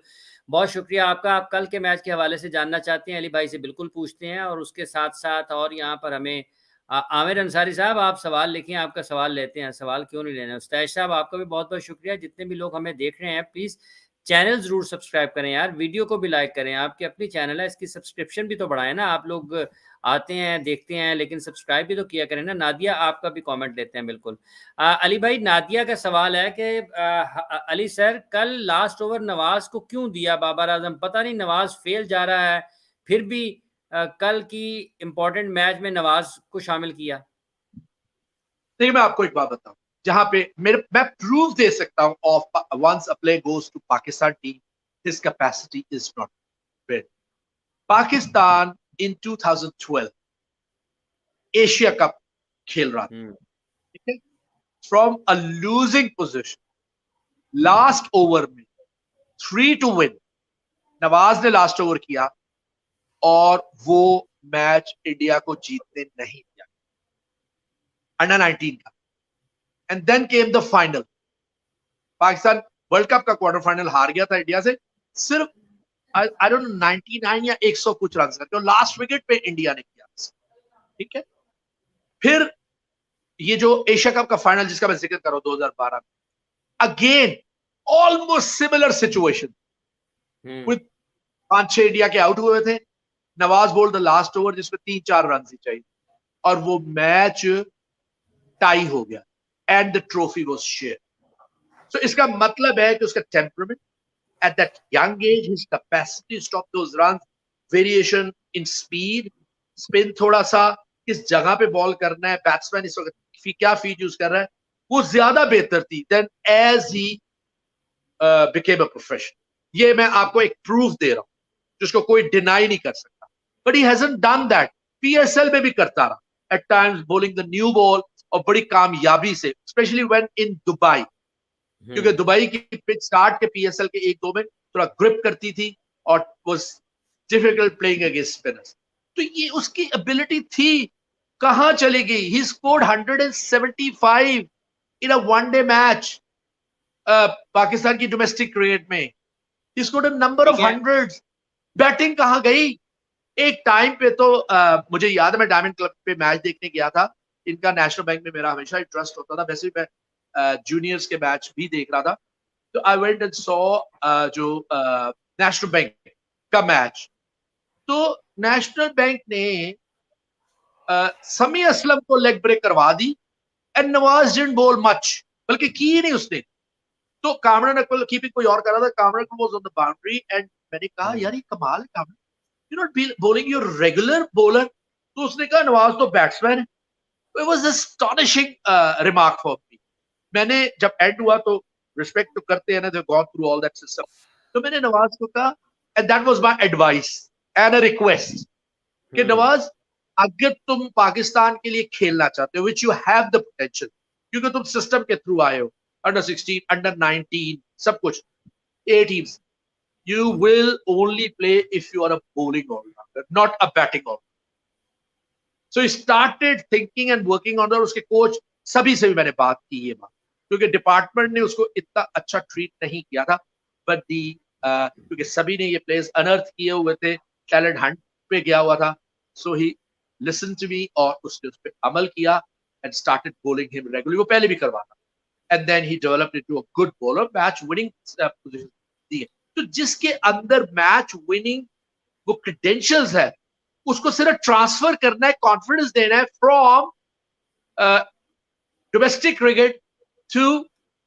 बहुत शुक्रिया आपका। आप कल के मैच के हवाले से जानना चाहते हैं, अली भाई से बिल्कुल पूछते हैं, और उसके साथ साथ और यहाँ पर हमें आमिर अंसारी साहब, आप सवाल लिखिए, आपका सवाल लेते हैं। सवाल क्यों नहीं लेना। उस्तैश साहब, आपका भी बहुत बहुत शुक्रिया। जितने भी लोग हमें देख रहे हैं, प्लीज़ चैनल ज़रूर सब्सक्राइब करें यार, वीडियो को भी लाइक करें। आपकी अपनी चैनल है, इसकी सब्सक्रिप्शन भी तो बढ़ाएं ना। आप लोग आते हैं, देखते हैं, लेकिन सब्सक्राइब भी तो किया करें ना। नादिया, आपका भी कमेंट लेते हैं, बिल्कुल। अली भाई, नादिया का सवाल है कि अली सर, कल लास्ट ओवर नवाज को क्यों दिया बाबर आजम? पता नहीं, नवाज फेल जा रहा है, फिर भी कल की इंपॉर्टेंट मैच में नवाज को शामिल किया। देखिए, मैं आपको एक बात बताऊं, जहां पे मैं प्रूफ दे सकता हूं of once a player goes to Pakistan team, his capacity is not build. Pakistan in 2012 Asia cup खेल रहा था, ठीक है, from a losing position, last over में 3 to win नवाज ने लास्ट ओवर किया, और वो मैच इंडिया को जीतने नहीं दिया, अंडर 19 का। And then came the final, Pakistan world cup का क्वार्टर फाइनल हार गया था इंडिया से, सिर्फ आई डोंट नो 99 या 100 कुछ रन करके, और लास्ट विकेट पे इंडिया ने किया, ठीक है। फिर ये जो एशिया कप का फाइनल जिसका मैं जिक्र कर रहा हूं 2012 में, again almost similar situation, with 5-6 India के आउट हुए थे, Nawaz bowled the last over जिसमें 3-4 रन ही चाहिए, और वो मैच टाई हो गया, and the trophy was share. So इसका मतलब है कि उसका temperament at that young age, his capacity to stop those runs, variation in speed, spin थोड़ा सा, किस जगह पे बॉल करना है, बैट्समैन इस वक्त क्या फीट यूज कर रहा है, वो ज्यादा बेहतर थी than as he became a professional. ये मैं आपको एक प्रूफ दे रहा हूं जिसको कोई डिनाई नहीं कर सकता, but he hasn't done that. PSL में भी करता रहा at times, bowling the new ball, और बड़ी कामयाबी से, स्पेशली व्हेन इन दुबई, क्योंकि दुबई की पिच स्टार्ट के पीएसएल के 1-2 में थोड़ा ग्रिप करती थी, और was difficult playing against spinners. तो ये उसकी एबिलिटी थी, कहां चली गई? He scored 175 in a 1 day match Pakistan की डोमेस्टिक क्रिकेट में। He scored a number of ठीक है। hundreds. बैटिंग कहाँ गई? एक टाइम पे तो मुझे याद है मैं डायमंड क्लब पे मैच देखने गया था इनका। नेशनल बैंक में मेरा हमेशा इंटरेस्ट होता था, वैसे भी मैं जूनियर्स के मैच भी देख रहा था। तो आई वेंट एंड सॉ जो नेशनल बैंक का मैच। तो नेशनल बैंक ने समी असलम को लेग ब्रेक करवा दी एंड नवाज डिडंट बोल मच, बल्कि की ही नहीं उसने। तो कामरान अकमल कीपिंग कोई और कर रहा था, Kamran Akmal was on the boundary and मैंने कहा यार ये कमाल है Kamran, you not bowling your regular bowler. तो उसने कहा नवाज तो बैट्समैन है। It was astonishing remark for me. मैंने जब एंड हुआ तो रिस्पेक्ट तो करते हैं ना, दे gone through all that system. तो मैंने नवाज को कहा and that was my advice and a request कि नवाज अगर तुम पाकिस्तान के लिए खेलना चाहते हो, which you have the potential, क्योंकि तुम सिस्टम के थ्रू आए हो, अंडर 16 अंडर 19 सब कुछ, ए teams, you will only play if you are a bowling all-rounder, not a batting all-rounder. So he started thinking and working on that. उसके coach सभी से भी मैंने बात की ये बात, क्योंकि डिपार्टमेंट ने उसको इतना अच्छा ट्रीट नहीं किया था, बट दी क्योंकि सभी ने ये प्लेयर्स अनर्थ किए हुए थे, टैलेंट हंट पे गया हुआ था, सो ही लिसन टू मी और उसने उस पर अमल किया and started bowling him regularly. वो पहले भी करवाता and then he developed into a good bowler, match winning position दी है। तो जिसके अंदर मैच विनिंग वो क्रेडेंशियल्स है, उसको सिर्फ ट्रांसफर करना है, कॉन्फिडेंस देना है from domestic cricket to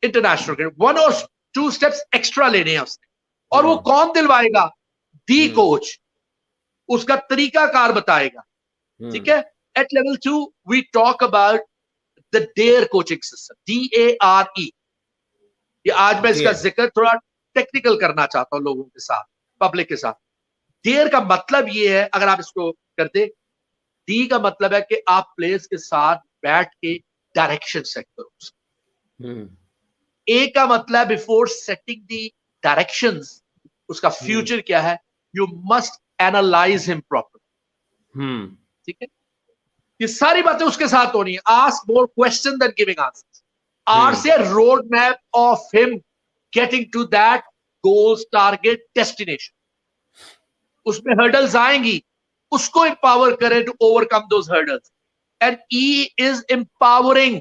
international cricket. 1 और 2 स्टेप्स एक्स्ट्रा लेने हैं उसने, और वो कौन दिलवाएगा? दी कोच उसका तरीकाकार बताएगा। ठीक है। At level 2 we talk about the dare coaching system, DARE। ये आज मैं इसका जिक्र थोड़ा टेक्निकल करना चाहता हूं लोगों के साथ, पब्लिक के साथ। डेयर का मतलब ये है, अगर आप इसको करते, डी का मतलब है कि आप प्लेयर्स के साथ बैठ के डायरेक्शन सेट करो। ए का मतलब बिफोर सेटिंग दी डायरेक्शंस, उसका फ्यूचर क्या है, you must analyse him proper. ठीक है। ये सारी बातें उसके साथ होनी है। Ask more question then giving answers. R से road map of him getting to that goals, target, destination. उसमें हर्डल्स आएंगी, उसको एम्पावर करें to overcome those hurdles. And E is empowering,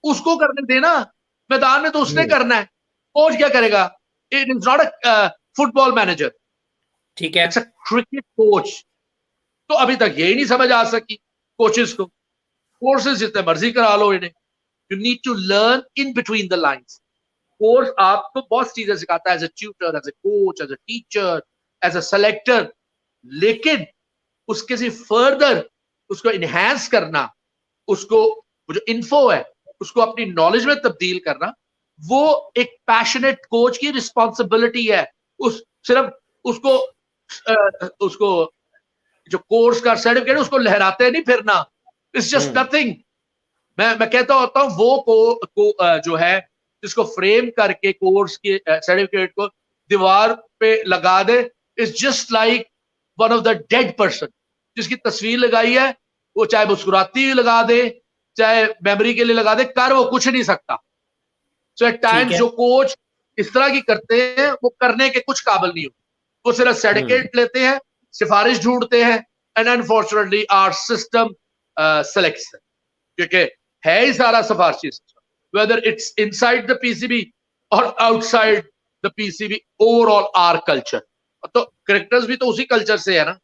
उसको करने देना। मैदान में तो उसने करना है, कोच क्या करेगा? It is not a football manager, ठीक है, इट्स अ क्रिकेट कोच। तो अभी तक यही नहीं समझ आ सकी कोचेस को। कोर्सेज जितने मर्जी करा लो इन्हें, you need to learn in between the lines. Course आपको बहुत चीजें सिखाता है, as a tutor, as a coach, as a teacher, as a selector, लेकिन उसके से फर्दर उसको इनहेंस करना, उसको वो जो इन्फो है उसको अपनी नॉलेज में तब्दील करना, वो एक पैशनेट कोच की रिस्पॉन्सिबिलिटी है। उस सिर्फ उसको उसको जो कोर्स का सर्टिफिकेट उसको लहराते नहीं फिरना, इट्स जस्ट नथिंग। मैं कहता होता हूँ वो जो है जिसको फ्रेम करके कोर्स के सर्टिफिकेट को दीवार पे लगा दे, it's just like one of the dead person. जिसकी तस्वीर लगाई है वो चाहे मुस्कुराती हुई लगा दे, चाहे मेमोरी के लिए लगा दे, कर वो कुछ नहीं सकता। सो एट टाइम्स जो कोच इस तरह की करते हैं वो करने के कुछ काबिल नहीं होते, वो सिर्फ सर्टिफिकेट लेते हैं, सिफारिश ढूंढते हैं, and unfortunately our system selects, क्योंकि है ही सारा सिफारशी system, whether it's inside the PCB और outside the PCB, overall our culture. तो क्रिकेटर्स भी तो उसी कल्चर से है ना,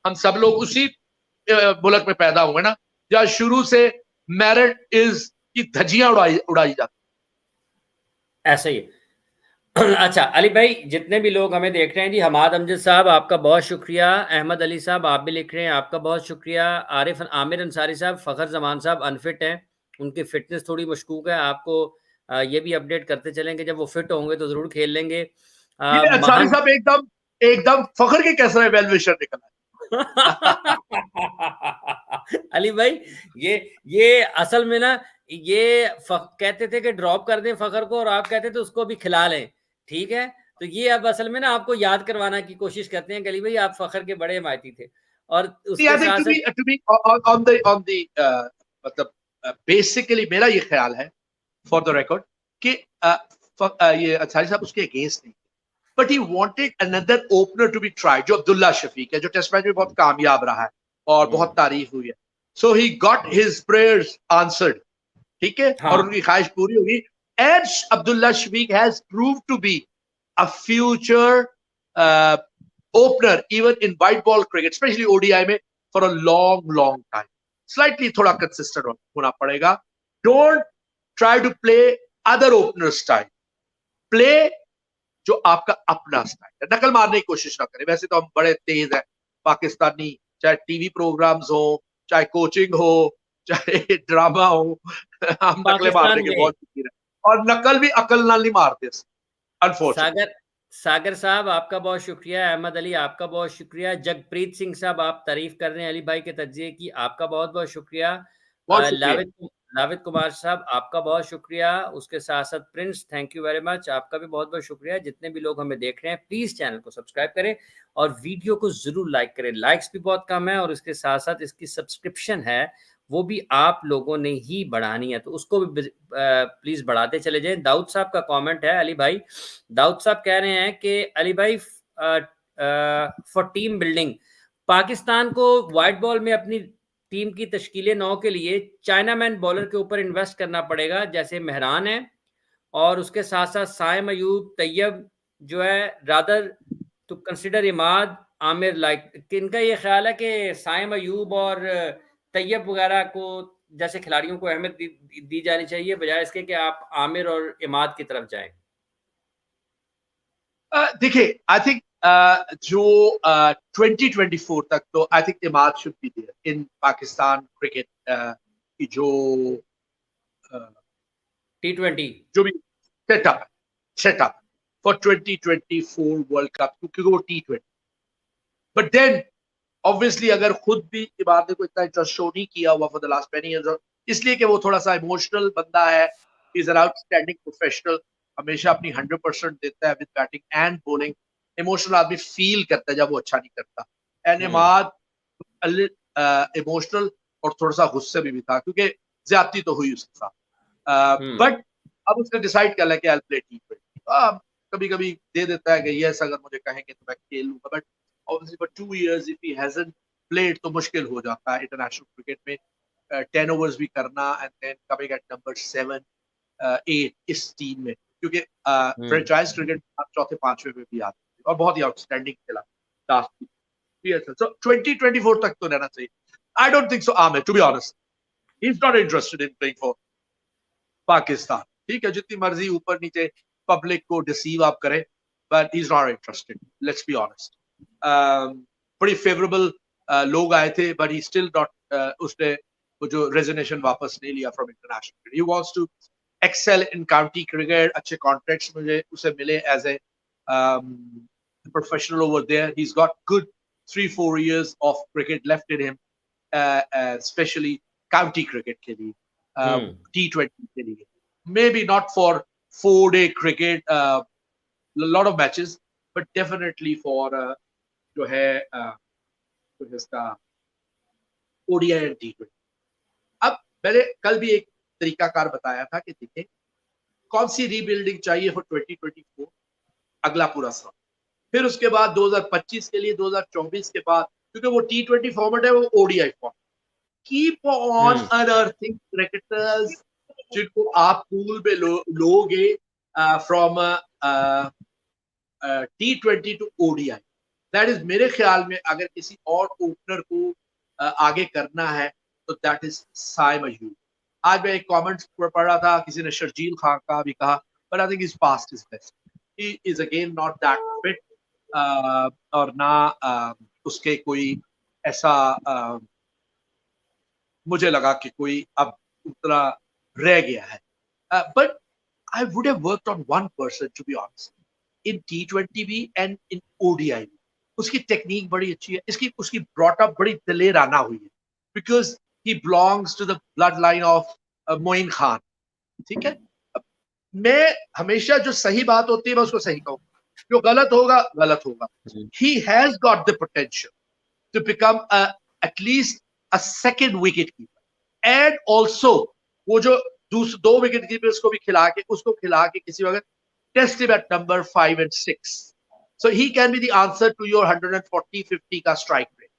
हम सब लोग उसी मुल्क में पैदा हुए ना, जहां शुरू से मेरिट इज की धज्जियां उड़ाई जाती। ऐसा ही है। अच्छा अली भाई, जितने भी लोग हमें देख रहे हैं जी, हमाद अमजद साहब आपका बहुत शुक्रिया, अहमद अली साहब आप भी लिख रहे हैं, आपका बहुत शुक्रिया, आमिर अंसारी साहब, फ़खर जमान साहब अनफिट हैं, उनकी फिटनेस थोड़ी मशकूक है, आपको ये भी अपडेट करते चलेंगे, जब वो फिट होंगे तो ज़रूर खेल लेंगे। अंसारी साहब एकदम एकदम फखर के कैसा है, वेलविशर निकला अली भाई, ये असल में ना, ये कहते थे कि ड्रॉप कर दें फखर को, और आप कहते थे उसको भी खिला लें, ठीक है। तो ये अब असल में ना आपको याद करवाना की कोशिश करते हैं, अली भाई आप फखर के बड़े हिमायती थे, और उसके साथ मतलब बेसिकली मेरा ये ख्याल है फॉर द रिकॉर्ड कि ये अंसारी साहब उसके अगेंस्ट नहीं, but he wanted another opener to be tried, जो अब्दुल्ला शफीक है, जो टेस्ट मैच में बहुत कामयाब रहा है और बहुत तारीफ हुई है. So he got his prayers answered. ठीक है, और उनकी ख्वाहिश पूरी होगी. And Abdullah Shafiq has proved to be a future opener even in white ball cricket, especially ODI में, for a long time. Slightly थोड़ा consistent होना पड़ेगा. Don't try to play other opener style. Play जो आपका अपना style है. नकल मारने की कोशिश ना करें. वैसे तो हम बड़े तेज हैं पाकिस्तानी, चाहे टीवी प्रोग्राम्स हो, चाहे कोचिंग हो, चाहे ड्रामा हो, हम नकलें मारने के बहुत शौकीन हैं, और नकल भी अकल नाल नहीं मारते. सागर सागर साहब आपका बहुत शुक्रिया. अहमद अली आपका बहुत शुक्रिया. जगप्रीत सिंह साहब आप तारीफ कर रहे हैं अली भाई के तज्जिए की, आपका बहुत बहुत शुक्रिया. लाविद कुमार साहब आपका बहुत शुक्रिया. उसके साथ साथ Prince, thank you very much, आपका भी बहुत बहुत शुक्रिया. जितने भी लोग हमें देख रहे हैं प्लीज चैनल को सब्सक्राइब करें और वीडियो को जरूर लाइक करें. लाइक्स भी बहुत कम है और इसके साथ साथ इसकी सब्सक्रिप्शन है वो भी आप लोगों ने ही बढ़ानी है, तो उसको भी प्लीज बढ़ाते चले जाएं. दाऊद साहब का कमेंट है अली भाई. दाऊद साहब कह रहे हैं कि अली भाई फॉर टीम बिल्डिंग पाकिस्तान को व्हाइट बॉल में अपनी टीम की तश्कील 9 के लिए चाइना मैन बॉलर के ऊपर इन्वेस्ट करना पड़ेगा, जैसे मेहरान है और उसके साथ साथ साइम अयूब, तैयब जो है, rather to consider Imad, Amir. Like इनका ये ख्याल है कि साइम अयूब और तैयब वगैरह को जैसे खिलाड़ियों को अहमियत दी जानी चाहिए, बजाय इसके कि आप आमिर और इमाद की तरफ जाएं. देखिए, आई थिंक जो 2024 तक तो I think Imad should be there in Pakistan cricket की जो T20 जो भी सेटअप फॉर 2024 वर्ल्ड कप, क्योंकि वो T20. बट देन ऑब्वियसली अगर खुद भी इमाद ने को इतना इंटरेस्ट शो नहीं किया हुआ for the last many years, इसलिए कि वो थोड़ा सा इमोशनल बंदा है. He is an outstanding professional, हमेशा अपनी 100% देता है with batting and bowling. Emotional आदमी फील करता है जब वो अच्छा नहीं करता. एंड इमाद इमोशनल और थोड़ा सा गुस्से में भी था, क्योंकि ज्यादती तो हुई उसके साथ. बट अब उसने डिसाइड कर लिया कि आई प्ले T20. कभी कभी दे देता है कि यस अगर मुझे कहेंगे तो मैं खेल लूंगा, but obviously for 2 years if he hasn't played तो मुश्किल हो जाता है इंटरनेशनल क्रिकेट में. 10 ओवर्स भी करना and then coming at number 7 8 इस टीम में, क्योंकि फ्रेंचाइज क्रिकेट चौथे पांचवे में भी आते हैं और बहुत ही आउटस्टैंडिंग खेला लास्ट ईयर. सो 2024 तक तो रहना चाहिए. I don't think so Amir, to be honest, he is not interested in playing for Pakistan. ठीक है, जितनी मर्जी ऊपर नीचे पब्लिक को डिसीव आप करें, but he is not interested, let's be honest. बड़ी फेवरेबल लोग आए थे, बट ही स्टिल नॉट, उसने वो जो रेजोनेशन वापस नहीं लिया from international cricket. He wants to excel in county cricket. अच्छे कॉन्ट्रैक्ट्स मुझे उसे मिले as a professional over there. He has got good 3-4 years of cricket left in him, especially county cricket के लिए, T20 के लिए. Maybe not for 4-day cricket, a lot of matches, but definitely for जो है तो इसका ODI and T20. अब मैंने कल भी एक तरीकाकार बताया था कि देखिए कौन सी रीबिल्डिंग चाहिए फॉर 2024, अगला पूरा साल, फिर उसके बाद 2025 के लिए, 2024 के बाद, क्योंकि वो T20 फॉर्मेट है, वो ODI format. Keep on unearthing cricketers जिनको आप पूल में लोगे from T20 to ODI. That is मेरे ख्याल में अगर किसी और ओपनर को आगे करना है तो दैट इज साइम अयूब. आज मैं एक कमेंट पढ़ रहा था, किसी ने शर्जील खान का भी कहा, but I think is past is best. He is again not that fit, और ना उसके कोई ऐसा मुझे लगा कि कोई अब उतना रह गया है. But I would have worked on one person to be honest in T20 भी एंड इन ODI भी. उसकी टेक्निक बड़ी अच्छी है, इसकी उसकी ब्रॉट अप बड़ी दिलेराना हुई है, because he belongs to the blood line of Moin Khan. ठीक है, मैं हमेशा जो सही बात होती है मैं उसको सही कहूंगा, जो गलत होगा गलत होगा. He has got the potential to become at least a second wicket keeper, and also वो जो 2 विकेट कीपर्स को भी खिला के, उसको खिला के किसी वक्त test him at number 5 and 6. So he can be the answer to your 140-50 का strike rate,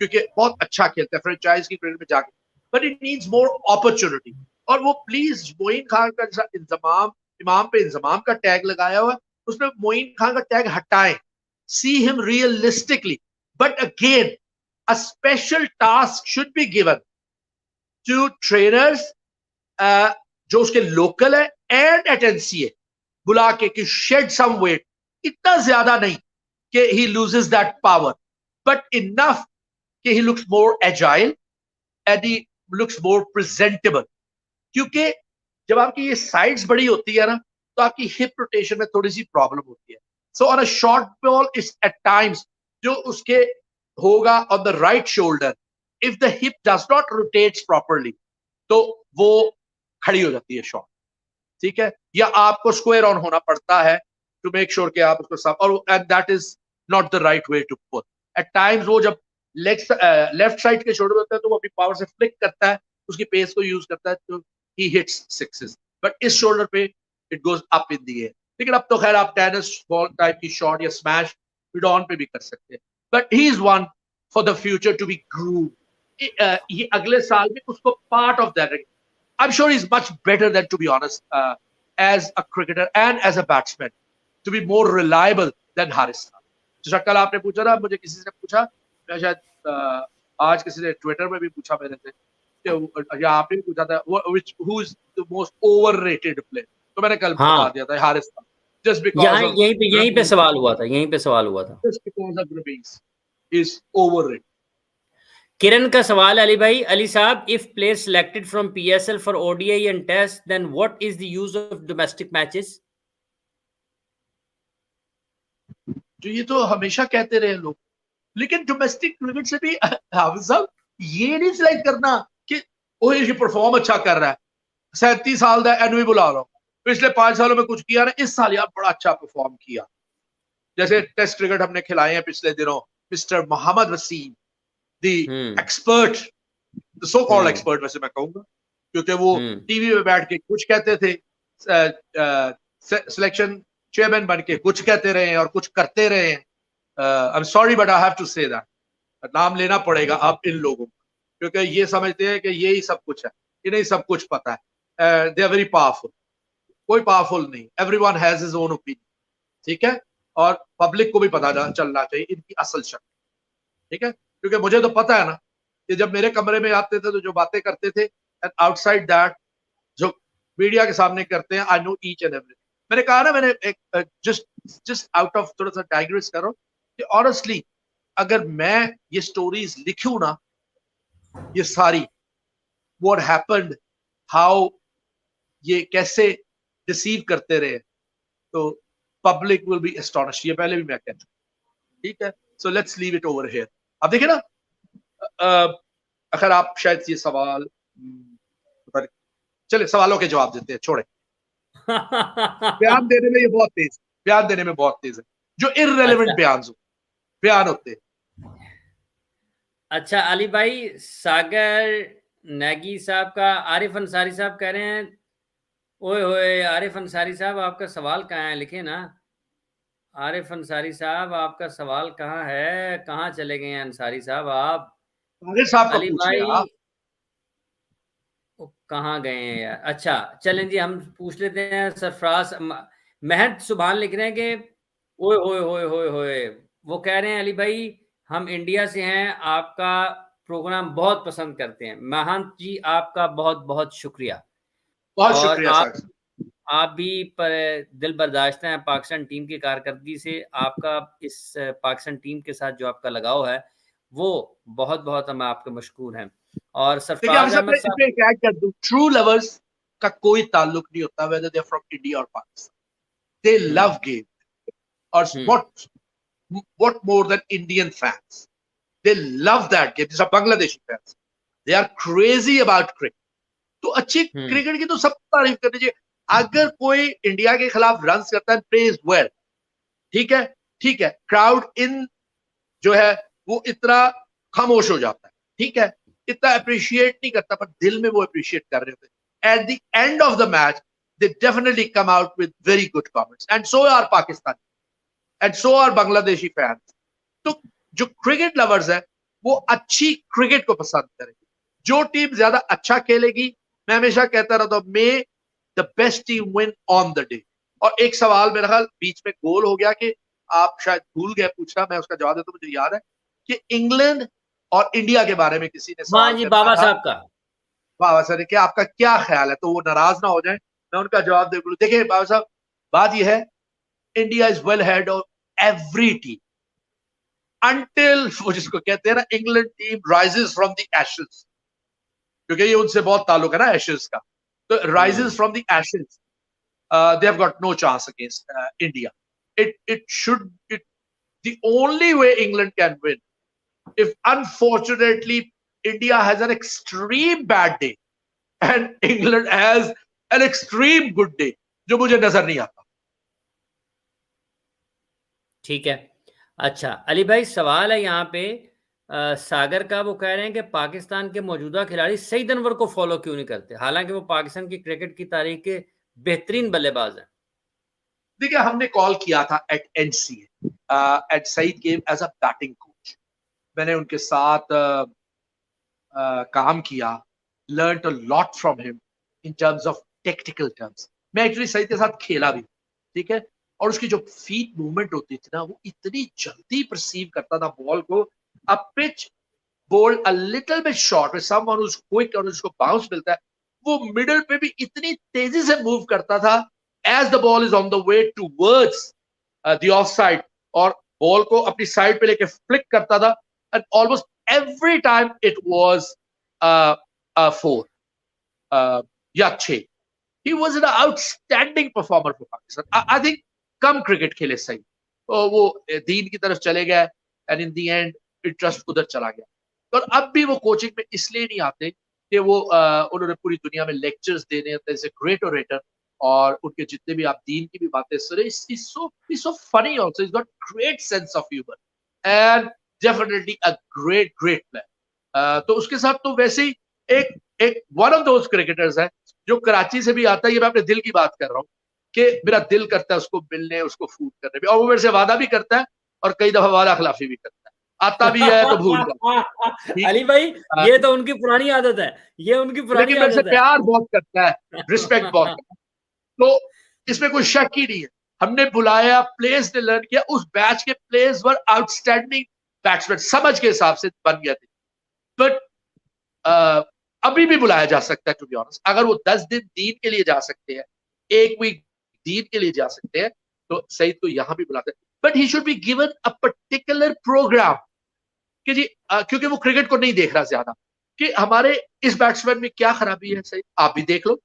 क्योंकि बहुत अच्छा खेलता है फ्रेंचाइज की क्रिकेट में जाके, but it needs more opportunity. और वो प्लीज मोइन खान का जैसा इंजमाम, इमाम पे इंजमाम का टैग लगाया हुआ है, उसमें मोइन खान का टैग हटाएं, see him realistically. But again a special task should be given to trainers जो उसके लोकल है एंड एट एनसीए, बुला के शेड सम वेट, इतना ज्यादा नहीं कि he loses that power, but enough कि he looks more agile and he looks more presentable. क्योंकि जब आपकी ये साइड्स बड़ी होती है ना, तो आपकी हिप रोटेशन में थोड़ी सी प्रॉब्लम होती है। So on a short ball it's at times जो उसके होगा on the right shoulder, if the hip does not rotates properly, तो वो खड़ी हो जाती है शॉट, ठीक है, या आपको स्क्वायर ऑन होना पड़ता है टू मेक श्योर कि आप उसको सब, और and that is not the right way to put. At times वो जब लेफ्ट साइड के शोल्डर होता है तो वो अपनी पावर से फ्लिक करता है, उसकी पेस को यूज करता है, तो ही हिट्स सिक्सेस, बट इस शोल्डर पे it goes up in the air. लेकिन अब तो खैर आप टेनिस बॉल टाइप की शॉट या स्मैश मिड ऑन पे भी कर सकते हैं, but he is one for the future to be groove. ये अगले साल में उसको part of that, I'm sure he's much better than, to be honest, as a cricketer and as a batsman, to be more reliable than Haris Khan. जैसा कल आपने पूछा ना, मुझे किसी से पूछा, मैं शायद आज किसी ने ट्विटर में भी पूछा मेरे से, या आपने भी पूछा था, who is the most overrated player, तो मैंने कल बता दिया था Haris Khan, just because of यहीं पे सवाल हुआ था, just because of Ramesh is overrated. किरण का सवाल अली भाई, अली साहब, if player selected from PSL for ODI and test, then what is the use of domestic matches? जो ये तो हमेशा कहते रहे लोग, लेकिन डोमेस्टिक क्रिकेट से भी हाफिज साहब ये नहीं सिलेक्ट करना कि ओह ये परफॉर्म अच्छा कर रहा है, 37 साल का एनवी बुला रहा हूं, पिछले 5 सालों में कुछ किया ना, इस साल यार बड़ा अच्छा परफॉर्म किया। जैसे टेस्ट क्रिकेट हमने खिलाए हैं पिछले दिनों, mister Mohammad Wasim the expert, the so called expert वैसे मैं कहूंगा, क्योंकि वो टीवी में बैठ के कुछ कहते थे, सिलेक्शन चेयरमैन बन के कुछ कहते रहे हैं और कुछ करते रहे हैं। I am sorry but I have to say that, नाम लेना पड़ेगा अब इन लोगों को, क्योंकि ये समझते हैं कि यही सब कुछ है, इन्हें सब कुछ पता है, दे आर वेरी पावरफुल। कोई पावरफुल नहीं, everyone has his own opinion, ठीक है, और पब्लिक को भी पता चलना चाहिए इनकी असल शक्ल, ठीक है, क्योंकि मुझे तो पता है ना कि जब मेरे कमरे में आते थे तो जो बातें करते थे, एंड आउटसाइड दैट जो मीडिया के सामने करते हैं, I know each and everything. मैंने कहा ना, मैंने एक जस्ट आउट ऑफ थोड़ा सा डाइग्रेस करो कि ऑनेस्टली अगर मैं ये स्टोरीज लिखूं ना, ये सारी व्हाट हैपेंड, हाउ ये कैसे डिसीव करते रहे, तो पब्लिक विल बी एस्टोनिश्ड। ये पहले भी मैं कह चुका, ठीक है, so let's leave it over here. अब देखिए ना, अगर आप शायद ये सवाल, चले सवालों के जवाब देते हैं, छोड़े बयान देने में ये बहुत तेज, बयान देने में बहुत तेज है, जो इररेलेवेंट बयान होते हैं। अच्छा अली भाई, सागर नेगी साहब का आरिफ अंसारी साहब कह रहे हैं, ओए होए आरिफ अंसारी साहब आपका सवाल कहाँ है, लिखे ना। आरिफ अंसारी साहब आपका सवाल कहाँ है, कहाँ चले गए हैं अंसारी साहब आप? साहब का अली पूछिए भाई आप, कहाँ गए हैं यार? अच्छा चलें जी, हम पूछ लेते हैं। सरफराज महंत सुभान लिख रहे हैं कि ओए होए होए होए होए, वो कह रहे हैं अली भाई हम इंडिया से हैं, आपका प्रोग्राम बहुत पसंद करते हैं। महंत जी आपका बहुत बहुत शुक्रिया, बहुत और शुक्रिया सर। आप भी दिल बर्दाश्त हैं पाकिस्तान टीम की कारकर्दगी से। आपका इस पाकिस्तान टीम के साथ जो आपका लगाव है वो बहुत बहुत हम आपके मशकूर हैं। और सरफराज अहमद साहब, ट्रू लवर्स का कोई ताल्लुक नहीं होता whether they are from India और पाकिस्तान, दे लव गेम, और what more than Indian fans, they love that game, these are Bangladeshi fans, they are crazy about cricket। तो अच्छी क्रिकेट की तो सब तारीफ करनी चाहिए। अगर कोई इंडिया के खिलाफ रन करता है, प्लेज वेल, ठीक है, ठीक है, क्राउड इन जो है वो इतना खामोश हो जाता है, ठीक है, इतना अप्रिशिएट नहीं करता, पर दिल में वो अप्रिशिएट कर रहे होते हैं। At the end of the match they definitely come out with very good comments, and so are Pakistan. And so are Bangladeshi fans. तो जो क्रिकेट लवर्स है वो अच्छी क्रिकेट को पसंद करेंगे, जो टीम ज्यादा अच्छा खेलेगी। मैं हमेशा कहता रहता हूं, मे the best team win on the day. और एक सवाल मेरा ख्याल बीच में गोल हो गया कि आप शायद भूल गए पूछना, मैं उसका जवाब देता हूं, मुझे याद है कि इंग्लैंड और इंडिया के बारे में किसी ने हाँ सवाल जी, कर दिया बाबा था। साहब का। बाबा सर ने क्या, आपका क्या ख्याल है, तो वो नाराज ना हो जाए, मैं उनका जवाब दे दूं। देखिए बाबा साहब, बात यह है, India is well head of every team until वो जिसको कहते हैं ना, England team rises from the ashes, क्योंकि ये उनसे बहुत ताल्लुक है ना एशेस का। तो rises from the ashes, they have got no chance against India. It should it the only way England can win if unfortunately India has an extreme bad day and England has an extreme good day, जो मुझे नजर नहीं आता। ठीक है। अच्छा अली भाई, सवाल है यहाँ पे सागर का। वो कह रहे हैं कि पाकिस्तान के मौजूदा खिलाड़ी सईद अनवर को फॉलो क्यों नहीं करते, हालांकि वो पाकिस्तान की क्रिकेट की तारीख के बेहतरीन बल्लेबाज हैं। देखिए हमने कॉल किया था एट एनसीए, एट सईद गेम एज अ बैटिंग कोच। मैंने उनके साथ काम किया, learn a lot from him in terms of technical terms. मैं एक्चुअली सईद के साथ खेला भी, ठीक है। और उसकी जो फीट मूवमेंट होती थी ना, वो इतनी जल्दी परसीव करता था बॉल को। अब pitch bowled a little bit short, someone who is quick और उसको बाउंस मिलता है, वो मिडिल पे भी इतनी तेजी से मूव करता था as the ball is on the way towards the off side, और बॉल को अपनी साइड पे लेके फ्लिक करता था, and almost every time it was four या छह। He was an outstanding performer for Pakistan. I think come cricket खेले सही, तो वो दीन की तरफ चले गए and in the and interest उधर चला गया। और अब भी वो कोचिंग में इसलिए नहीं आते कि वो उन्होंने पूरी दुनिया में लेक्चर्स देने होते हैं, ग्रेट ओरेटर, और उनके जितने भी आप दीन की भी बातें सुने, so funny also, is got great sense of humour and definitely a great player. तो उसके साथ तो वैसे ही एक एक वन ऑफ दोज क्रिकेटर्स है जो कराची से भी आता है। ये मैं अपने दिल की बात कर रहा हूँ कि मेरा दिल करता है उसको मिलने, उसको फूट करने भी, और वो मेरे से वादा भी करता है और कई दफा वादा खिलाफी भी करता है। आता भी है तो भूल जाता है, ठीक। अली भाई, ये तो उनकी पुरानी आदत है, ये उनकी पुरानी लेकिन मेरे से आदत है। प्यार बहुत करता है, रिस्पेक्ट बहुत करता है, तो इसमें कोई शक ही नहीं है। हमने बुलाया, प्लेयर्स ने लर्न किया, उस बैच के प्लेयर्स वर आउटस्टैंडिंग बैट्समैन, समझ के हिसाब से बन गए थे। बट अभी भी बुलाया जा सकता है, टू बी ऑनेस्ट। अगर वो 10 दिन दीन के लिए जा सकते हैं, एक वीक दीन के लिए जा सकते हैं, तो सईद को यहां भी बुलाते हैं। But he should be given a particular programme कि जी क्योंकि वो क्रिकेट को नहीं देख रहा ज्यादा, कि हमारे इस बैट्समैन में क्या खराबी है, सईद आप भी देख लो,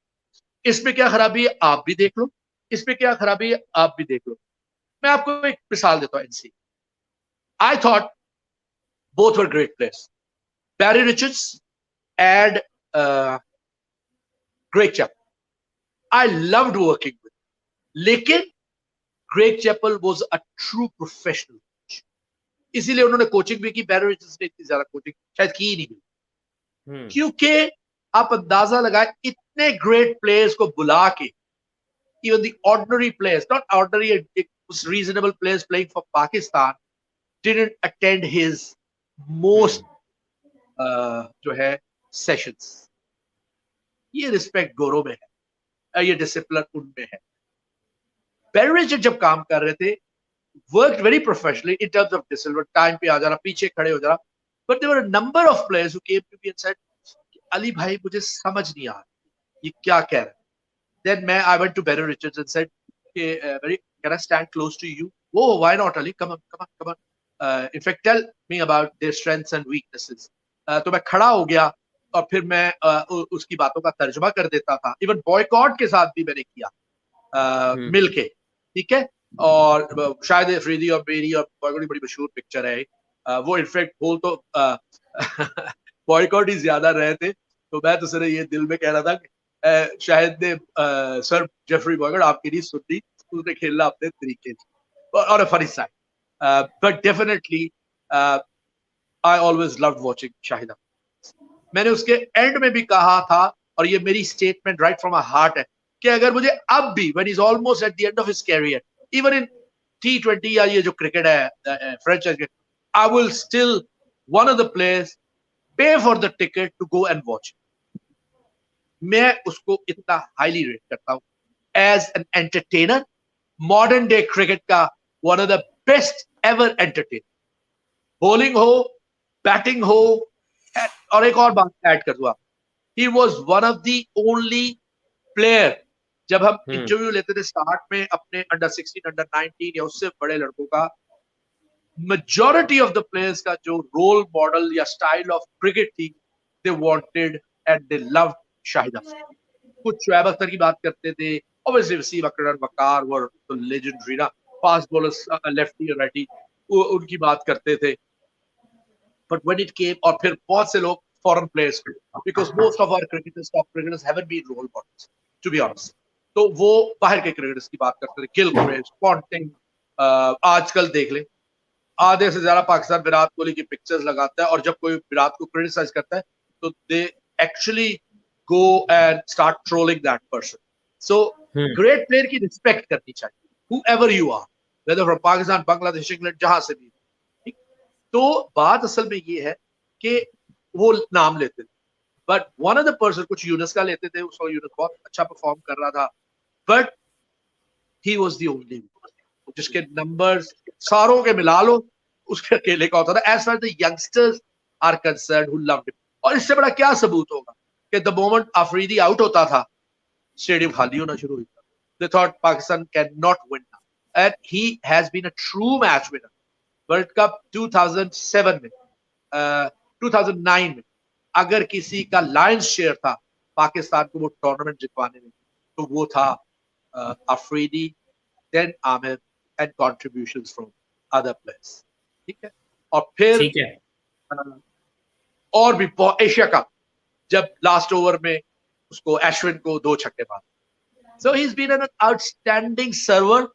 इसमें क्या खराबी है आप भी देख लो, इसमें क्या खराबी है आप भी देख लो। मैं आपको एक मिसाल देता हूं एनसी। I thought both were great players, Barry Richards and Greg Chappell. I loved working with, लेकिन Greg Chappell was a true professional coach, इसीलिए उन्होंने कोचिंग भी की। बैरी रिचर्ड्स ने इतनी ज्यादा कोचिंग शायद की ही नहीं, क्योंकि आप अंदाजा लगाए, इतने ग्रेट प्लेयर्स को बुला के, even the ordinary players, not ordinary, reasonable players playing for Pakistan didn't attend his most जो है सेशंस। ये रिस्पेक्ट गोरों में है, ये डिसिप्लिन उनमें है। बेरिज जब काम कर रहे थे, worked very professionally in terms of discipline, time पे आ जाना, पीछे खड़े हो जाना। But there were a number of players who came to me and said, Ali भाई मुझे समझ नहीं आ रहा ये क्या कह रहे हैं। Then I went to Barry Richards and said, "Okay, Barry, can I stand close to you?" Oh, why not, Ali? Come on, come on, come on. In fact, tell me about their strengths and weaknesses. तो मैं खड़ा हो गया और फिर मैं उसकी बातों का तर्जुमा कर देता था। इवन बॉयकॉट के साथ भी मैंने किया मिलके, ठीक है। और शायद अफरीदी और मेरी और बॉयकॉट की बड़ी मशहूर पिक्चर है। वो इनफैक्ट बोल तो बॉयकॉट ही ज्यादा रहे थे, तो मैं तो सर ये दिल में कह रहा था कि शायद ने सर जेफरी बॉयकॉट आपकी नहीं सुननी, उसने खेलना अपने तरीके से, और funny side. But definitely I always loved watching Shahid. मैंने उसके एंड में भी कहा था, और ये मेरी statement right from my heart है, कि अगर मुझे अब भी, when he is almost at the end of his career, even in T20 या ये जो क्रिकेट है franchise cricket, I will still one of the players pay for the ticket to go and watch. मैं उसको इतना highly rate करता हूं as an entertainer, modern day cricket का one of the best ever entertainer. Bowling हो, batting हो, और एक और बात ऐड कर दूं, he was one of the only player, जब हम इंटरव्यू लेते थे स्टार्ट में अपने अंडर 16, अंडर 19 या उससे बड़े लड़कों का, मेजॉरिटी ऑफ द प्लेयर्स का जो रोल मॉडल या स्टाइल ऑफ क्रिकेट थी, they wanted and they loved Shahid Afridi. कुछ शोएब अख्तर की बात करते थे, ऑब्वियसली वसीम अकरम, वकार वर तो लेजेंडरी ना, फास्ट बॉलर्स, लेफ्टी और राइटी, उनकी बात करते थे। बट व्हेन इट केम, और फिर बहुत से लोग फॉरेन प्लेयर्स थे, because most of our cricketers, top cricketers haven't been role models to be honest. तो वो बाहर के क्रिकेटर्स की बात करते थे, गिलक्रिस्ट, पॉन्टिंग, आजकल देख ले आधे से ज्यादा पाकिस्तान विराट कोहली की पिक्चर्स लगाता है, और जब कोई विराट को क्रिटिसाइज करता है तो they actually go and start trolling that person. So great player की रिस्पेक्ट करनी चाहिए, whoever you are, whether from Pakistan, Bangladesh, England, जहां से भी। ठीक, तो बात असल में ये है कि वो नाम लेते थे, but one of the person, कुछ यूनुस का लेते थे, उसको यूनुस बहुत अच्छा परफॉर्म कर रहा था, but he was the only जिसके नंबर्स सारों के मिला लो उसके अकेले का होता था, as far the youngsters are concerned, who loved him. और इससे बड़ा क्या सबूत होगा कि द मोमेंट अफरीदी आउट होता था, स्टेडियम खाली होना शुरू हुआ था। They thought Pakistan can not win, and he has been a true match winner. World cup 2007 में, 2009 में अगर किसी का लायंस शेयर था पाकिस्तान को वो टूर्नामेंट जितवाने में, तो वो था Afridi, then Amir, and contributions from other players। ठीक है, और फिर ठीक है, और भी एशिया कप, जब लास्ट ओवर में उसको अश्विन को 2 छक्के मारे। So he is been an outstanding server,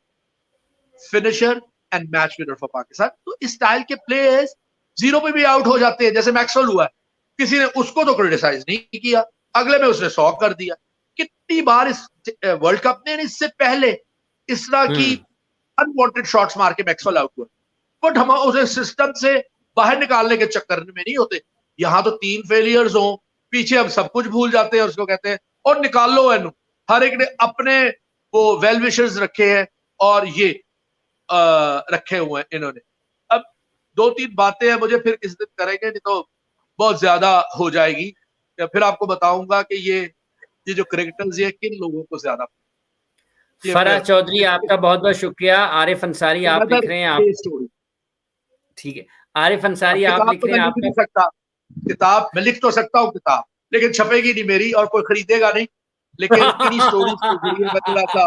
finisher and match winner for Pakistan. तो इस स्टाइल के प्लेयर्स जीरो पे भी आउट हो जाते हैं, जैसे मैक्सवेल हुआ है, किसी ने उसको तो क्रिटिसाइज नहीं किया, अगले में उसने 100 कर दिया। कितनी बार इस वर्ल्ड कप में, इससे पहले इस तरह की अनवांटेड शॉट्स मार के मैक्सवेल आउट हुआ, बट हम उसे सिस्टम से बाहर निकालने के चक्कर में नहीं होते। यहां तो 3 फेलियर्स हो, पीछे हम सब कुछ भूल जाते हैं और उसको कहते हैं और निकाल लो एनु। हर एक ने अपने वो वेल विशर्स रखे हैं, और ये रखे हुए हैं इन्होंने। अब 2-3 बातें हैं, मुझे फिर किस दिन करेंगे, नहीं तो बहुत ज्यादा हो जाएगी, या फिर आपको बताऊंगा कि ये जो क्रिकेटर्स ये किन लोगों को ज्यादा। फराह चौधरी, आपका बहुत बहुत शुक्रिया। आरिफ अंसारी आप लिख रहे हैं, आप ठीक है, आरिफ अंसारी आप किताब लिख तो रहे मैं हैं लिख आपका, नहीं सकता, किताब मैं लिख तो सकता हूँ किताब, लेकिन छपेगी नहीं मेरी और कोई खरीदेगा नहीं। लेकिन इन्हीं स्टोरीज के जरिए मैं थोड़ा सा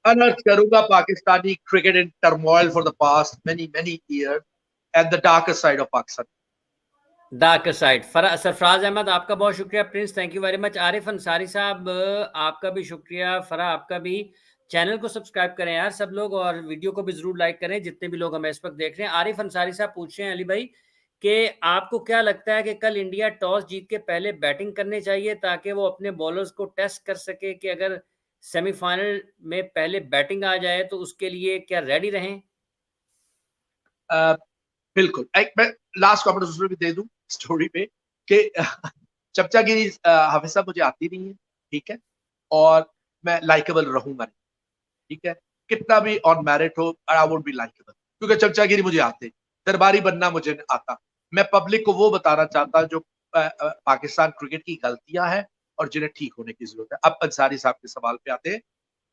अनर्थ करूंगा Pakistani cricket in turmoil for the past many many year, at the darker side of Pakistan. Dark side. Sarfaraz Ahmed, आपका बहुत शुक्रिया। Prince, thank you very much. Arif Ansari साहब, आपका भी शुक्रिया। फरा, आपका भी। चैनल को सब्सक्राइब करें यार सब लोग, और वीडियो को भी जरूर लाइक करें, जितने भी लोग हमें इस वक्त देख रहे हैं। आरिफ अंसारी साहब पूछ रहे हैं, अली भाई, कि आपको क्या लगता है कि कल इंडिया टॉस जीत के पहले बैटिंग करनी चाहिए ताकि वो अपने बॉलर्स को टेस्ट कर सके कि अगर सेमीफाइनल में पहले बैटिंग आ जाए तो उसके लिए क्या रेडी रहें? बिल्कुल, एक मैं लास्ट कमेंट उसमें भी दे दूं स्टोरी पे कि चमचागिरी हाफिज साहब मुझे आती नहीं है, ठीक है, और मैं लाइकेबल रहूंगा नहीं, ठीक है, कितना भी ऑन मेरिट हो, आई वुड बी लाइकेबल, क्योंकि चमचागिरी मुझे आते, दरबारी बनना मुझे नहीं आता। मैं पब्लिक को वो बताना चाहता जो पाकिस्तान क्रिकेट की गलतियां हैं और जिन्हें ठीक होने की जरूरत है। अब अंसारी साहब के सवाल पे आते हैं।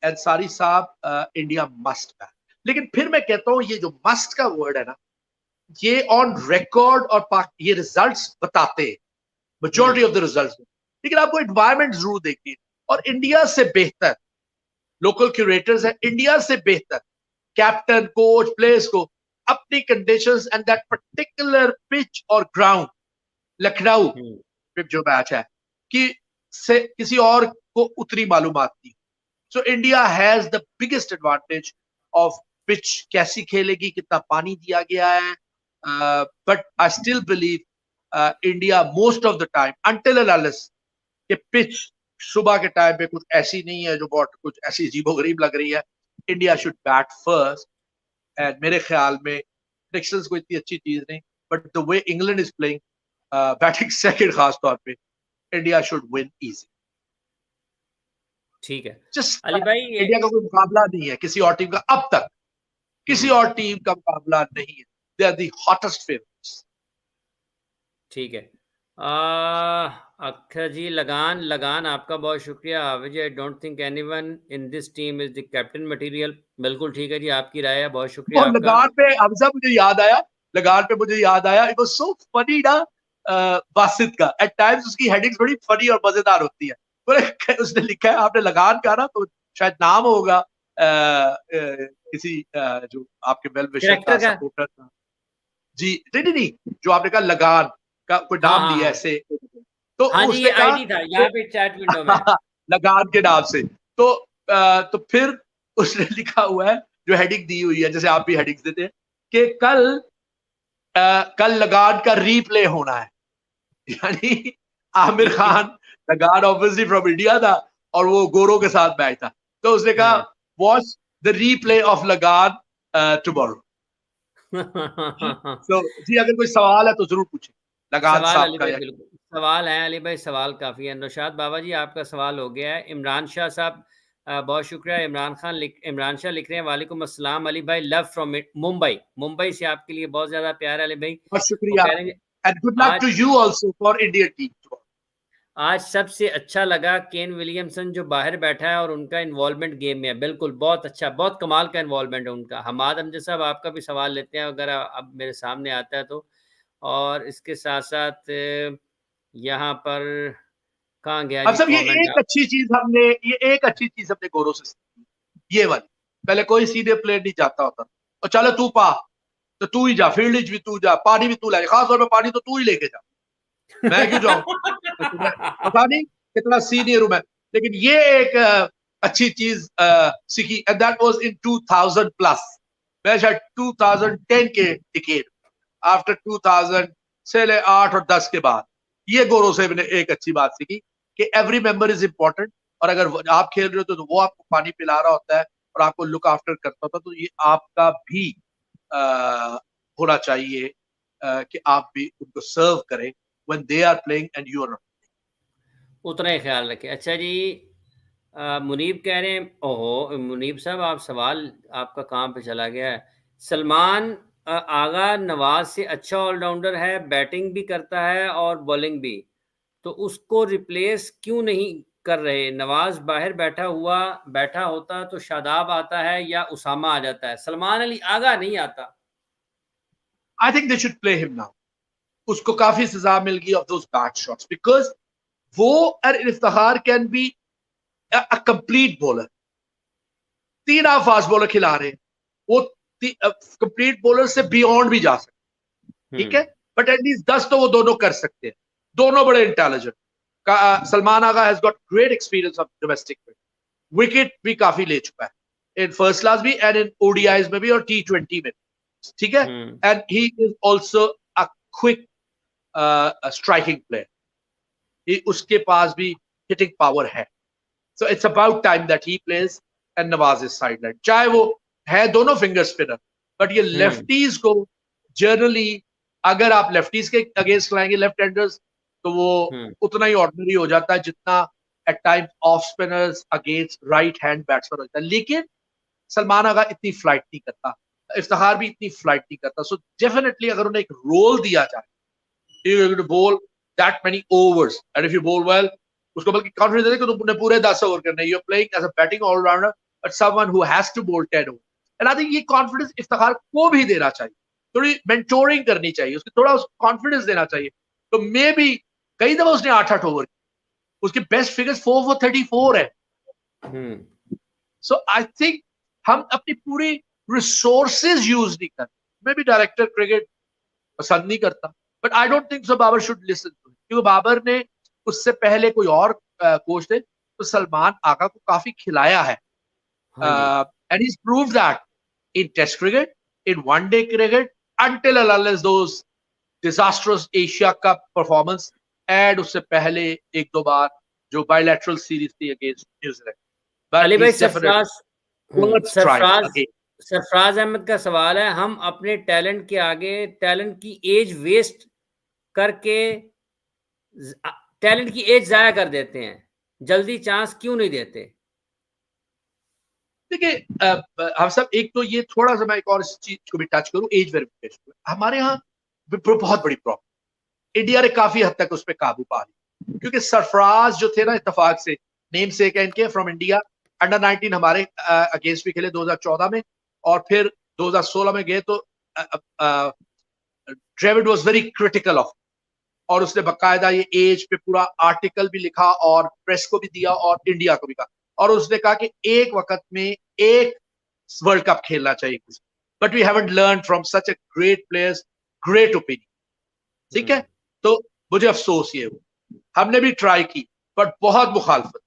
अंसारी साहब, इंडिया मस्ट बैट, लेकिन फिर मैं कहता हूं ये जो मस्ट का वर्ड है ना, ये ऑन रिकॉर्ड और ये रिजल्ट्स बताते हैं, मेजॉरिटी ऑफ द रिजल्ट्स, लेकिन आपको एनवायरमेंट जरूर देखनी है। और इंडिया से बेहतर लोकल क्यूरेटर्स है, इंडिया से बेहतर कैप्टन, कोच, प्लेयर्स को अपनी conditions and that particular pitch और ग्राउंड, लखनऊ पे जो मैच है कि से किसी और को उतनी मालूमात नहीं। So India has the biggest advantage of pitch, कैसी खेलेगी, कितना पानी दिया गया है, but I still believe India most of the time until कि पिच सुबह के टाइम पे कुछ ऐसी नहीं है जो बहुत कुछ ऐसी अजीबोगरीब लग रही है, India should bat first, and मेरे ख्याल में प्रेडिक्शंस कोई इतनी अच्छी चीज नहीं, but the way England is playing batting second खास तौर पे, इंडिया शुड विन इजी। ठीक है जस्ट अली भाई इंडिया का कोई मुकाबला नहीं है किसी और टीम का, अब तक किसी और टीम का मुकाबला नहीं है। They are the hottest favourites. ठीक है अख्तर जी, लगान लगान आपका बहुत शुक्रिया। Hafeez, I don't think anyone in this team is the captain material. बिल्कुल ठीक है जी, आपकी राय है, बहुत शुक्रिया और आपका। लगान पे हमजा मुझे याद आया, लगान पे मुझे याद आया, इट वाज सो फनी ना, बासित का एट टाइम्स उसकी हेडिंग्स बड़ी फनी और मजेदार होती है। बोले उसने लिखा है, आपने लगान कहा ना, तो शायद नाम होगा किसी जो आपके वेल विशर करेक्टर था, का। सपोर्टर था जी। नहीं नहीं नहीं, जो आपने कहा लगान का कोई हाँ नाम हाँ लिया हाँ ऐसे, तो हाँ जी, ये उसने कहा आईडी था यहाँ पे चैट विंडो में। लगान के नाम से। तो फिर उसने लिखा हुआ है, जो हेडिंग दी हुई है, जैसे आप भी हेडिंग्स देते हैं, कि कल लगान का रीप्ले होना है। यानी आमिर खान, लगान ऑब्वियसली फ्रॉम इंडिया था और वो गोरों के साथ मैच था, तो उसने कहा हाँ वॉच द रीप्ले ऑफ लगान टुमारो। तो जी अगर कोई सवाल है तो जरूर पूछे लगान सवाल साहब अली का। भाई, या बिल्कुल सवाल है अली भाई, सवाल काफ़ी है। नौशाद बाबा जी, आपका सवाल हो गया है। इमरान शाह साहब, बहुत शुक्रिया। इमरान शाह लिख रहे हैं, वालेकुम अस्सलाम अली भाई, लव फ्रॉम मुंबई। मुंबई से आपके लिए बहुत ज़्यादा प्यार है अली भाई। बहुत वो शुक्रिया, कह रहे हैं एंड गुड लक आज to you also for Indian team. आज सबसे अच्छा लगा केन विलियमसन जो बाहर बैठा है और उनका इन्वॉल्वमेंट गेम में है। बिल्कुल बहुत अच्छा, बहुत कमाल का इन्वॉल्वमेंट है उनका। हमाद अमजद साहब, आपका भी सवाल लेते हैं अगर अब मेरे सामने आता है तो। और इसके साथ साथ यहाँ पर कहाँ गया अब जी सब कमेंट आप। ये एक अच्छी चीज हमने गौरव से सीखी, ये वाली। पहले कोई सीनियर प्लेयर नहीं जाता होता, और चलो तू पा, तो तू ही जा, फील्ड भी तू जा, पानी भी तू ले, खासतौर पे पानी तो तू ही लेके जा, मैं क्यों जाऊं, तो तुम्हें पता नहीं कितना सीनियर हूं मैं। लेकिन ये एक अच्छी चीज सीखी, and that was in 2000 plus. मैं शायद 2010 के डिकेड, आफ्टर 2000 से 8 और 10 के बाद, ये गौरव से ने एक अच्छी बात सीखी कि एवरी मेंबर इज इंपॉर्टेंट। और अगर आप खेल रहे हो तो वो आपको पानी पिला रहा होता है और आपको लुक आफ्टर करता होता है, तो ये आपका भी होना चाहिए कि आप भी उनको सर्व करें when they are playing and you are not। उतना ही ख्याल रखें। अच्छा जी, मुनीब कह रहे हैं, ओहो मुनीब साहब, आप सवाल आपका कहाँ पे चला गया है। सलमान आगा नवाज से अच्छा ऑलराउंडर है, बैटिंग भी करता है और बॉलिंग भी, तो उसको रिप्लेस क्यों नहीं कर रहे? नवाज बाहर बैठा होता तो शादाब आता है या उसामा आ जाता है, सलमान अली आगा नहीं आता। I think they should play him now। उसको काफी सजा मिल गई of those bad shots because वो और Iftikhar can be a complete bowler। 3 आप फास्ट बॉलर खिला रहे हैं, वो कंप्लीट बॉलर से बियॉन्ड भी जा सकते, ठीक है, बट एटलीस्ट 10 तो वो दोनों कर सकते हैं। दोनों बड़े intelligent. Salman Agha has got great experience of domestic में, विकेट भी काफी ले चुका है इन फर्स्ट क्लास भी एंड इन ओडीआईज में भी और T20 में, ठीक है। And he is also a quick striking player, उसके पास भी हिटिंग पावर है। So it's about time that he plays and Nawaz is sideline, चाहे वो है दोनों फिंगर स्पिनर, बट ये लेफ्टीज को जनरली, अगर आप लेफ्टीज के अगेंस्ट लाएंगे लेफ्ट हैंडर्स, तो वो उतना ही ऑर्डिनरी हो जाता है जितना at time off spinners against right hand batsman होता है। लेकिन सलमान आगा इतनी फ्लाइट नहीं करता, इफ्तिखार भी इतनी फ्लाइट नहीं करता। सो डेफिनेटली अगर उन्हें एक रोल दिया जाए, बोल that many overs and if you बोल वेल, उसको बल्कि कॉन्फिडेंस दे कि तुमने पूरे 10 ओवर करने, you are playing as a batting allrounder but someone who has to bowl 10 over. And I think ये कॉन्फिडेंस इफ्तिखार को भी देना चाहिए, थोड़ी मेंटोरिंग करनी चाहिए, उसको थोड़ा कॉन्फिडेंस देना चाहिए। तो मे बी कई दफा उसने 8-8 ओवर, उसके बेस्ट फिगर्स 4-4-34 है। सो आई थिंक हम अपनी पूरी रिसोर्सेज यूज नहीं करते। मैं भी डायरेक्टर क्रिकेट पसंद नहीं करता, but I don't think so Babar should listen to, क्योंकि बाबर ने उससे पहले कोई और कोच थे तो सलमान आगा को काफी खिलाया है, and he proved that in test cricket, in one day cricket, until and unless those disastrous Asia cup performance, and उससे पहले एक दो बार जो बायलैटरल सीरीज थी against New Zealand, but Ali he भाई is definitely worth trying Sarfaraz again. Sarfaraz Ahmed का सवाल है, हम अपने टैलेंट के आगे टैलेंट की एज वेस्ट करके टैलेंट की एज जाया कर देते हैं, जल्दी चांस क्यों नहीं देते? देखिए हम सब, एक तो ये थोड़ा सा मैं एक और इस चीज को भी टच करूं, एज वेरिफिकेशन हमारे यहाँ बहुत बड़ी प्रॉब्लम। इंडिया ने काफी हद तक उस पर काबू पा लिया, क्योंकि सरफराज जो थे ना, इत्तेफाक से नेम से इनके फ्रॉम इंडिया, अंडर 19 हमारे अगेंस्ट भी खेले 2014 में, और फिर 2016 में गए तो ड्रेविड वाज वेरी क्रिटिकल ऑफ, और उसने बकायदा ये एज पे पूरा आर्टिकल भी लिखा और प्रेस को भी दिया और इंडिया को भी कहा, और उसने कहा कि एक वक्त में एक वर्ल्ड कप खेलना चाहिए, but we haven't learn from such a great players, great opinion. ठीक है, तो मुझे अफसोस ये हुआ, हमने भी ट्राई की बट बहुत मुखालफत।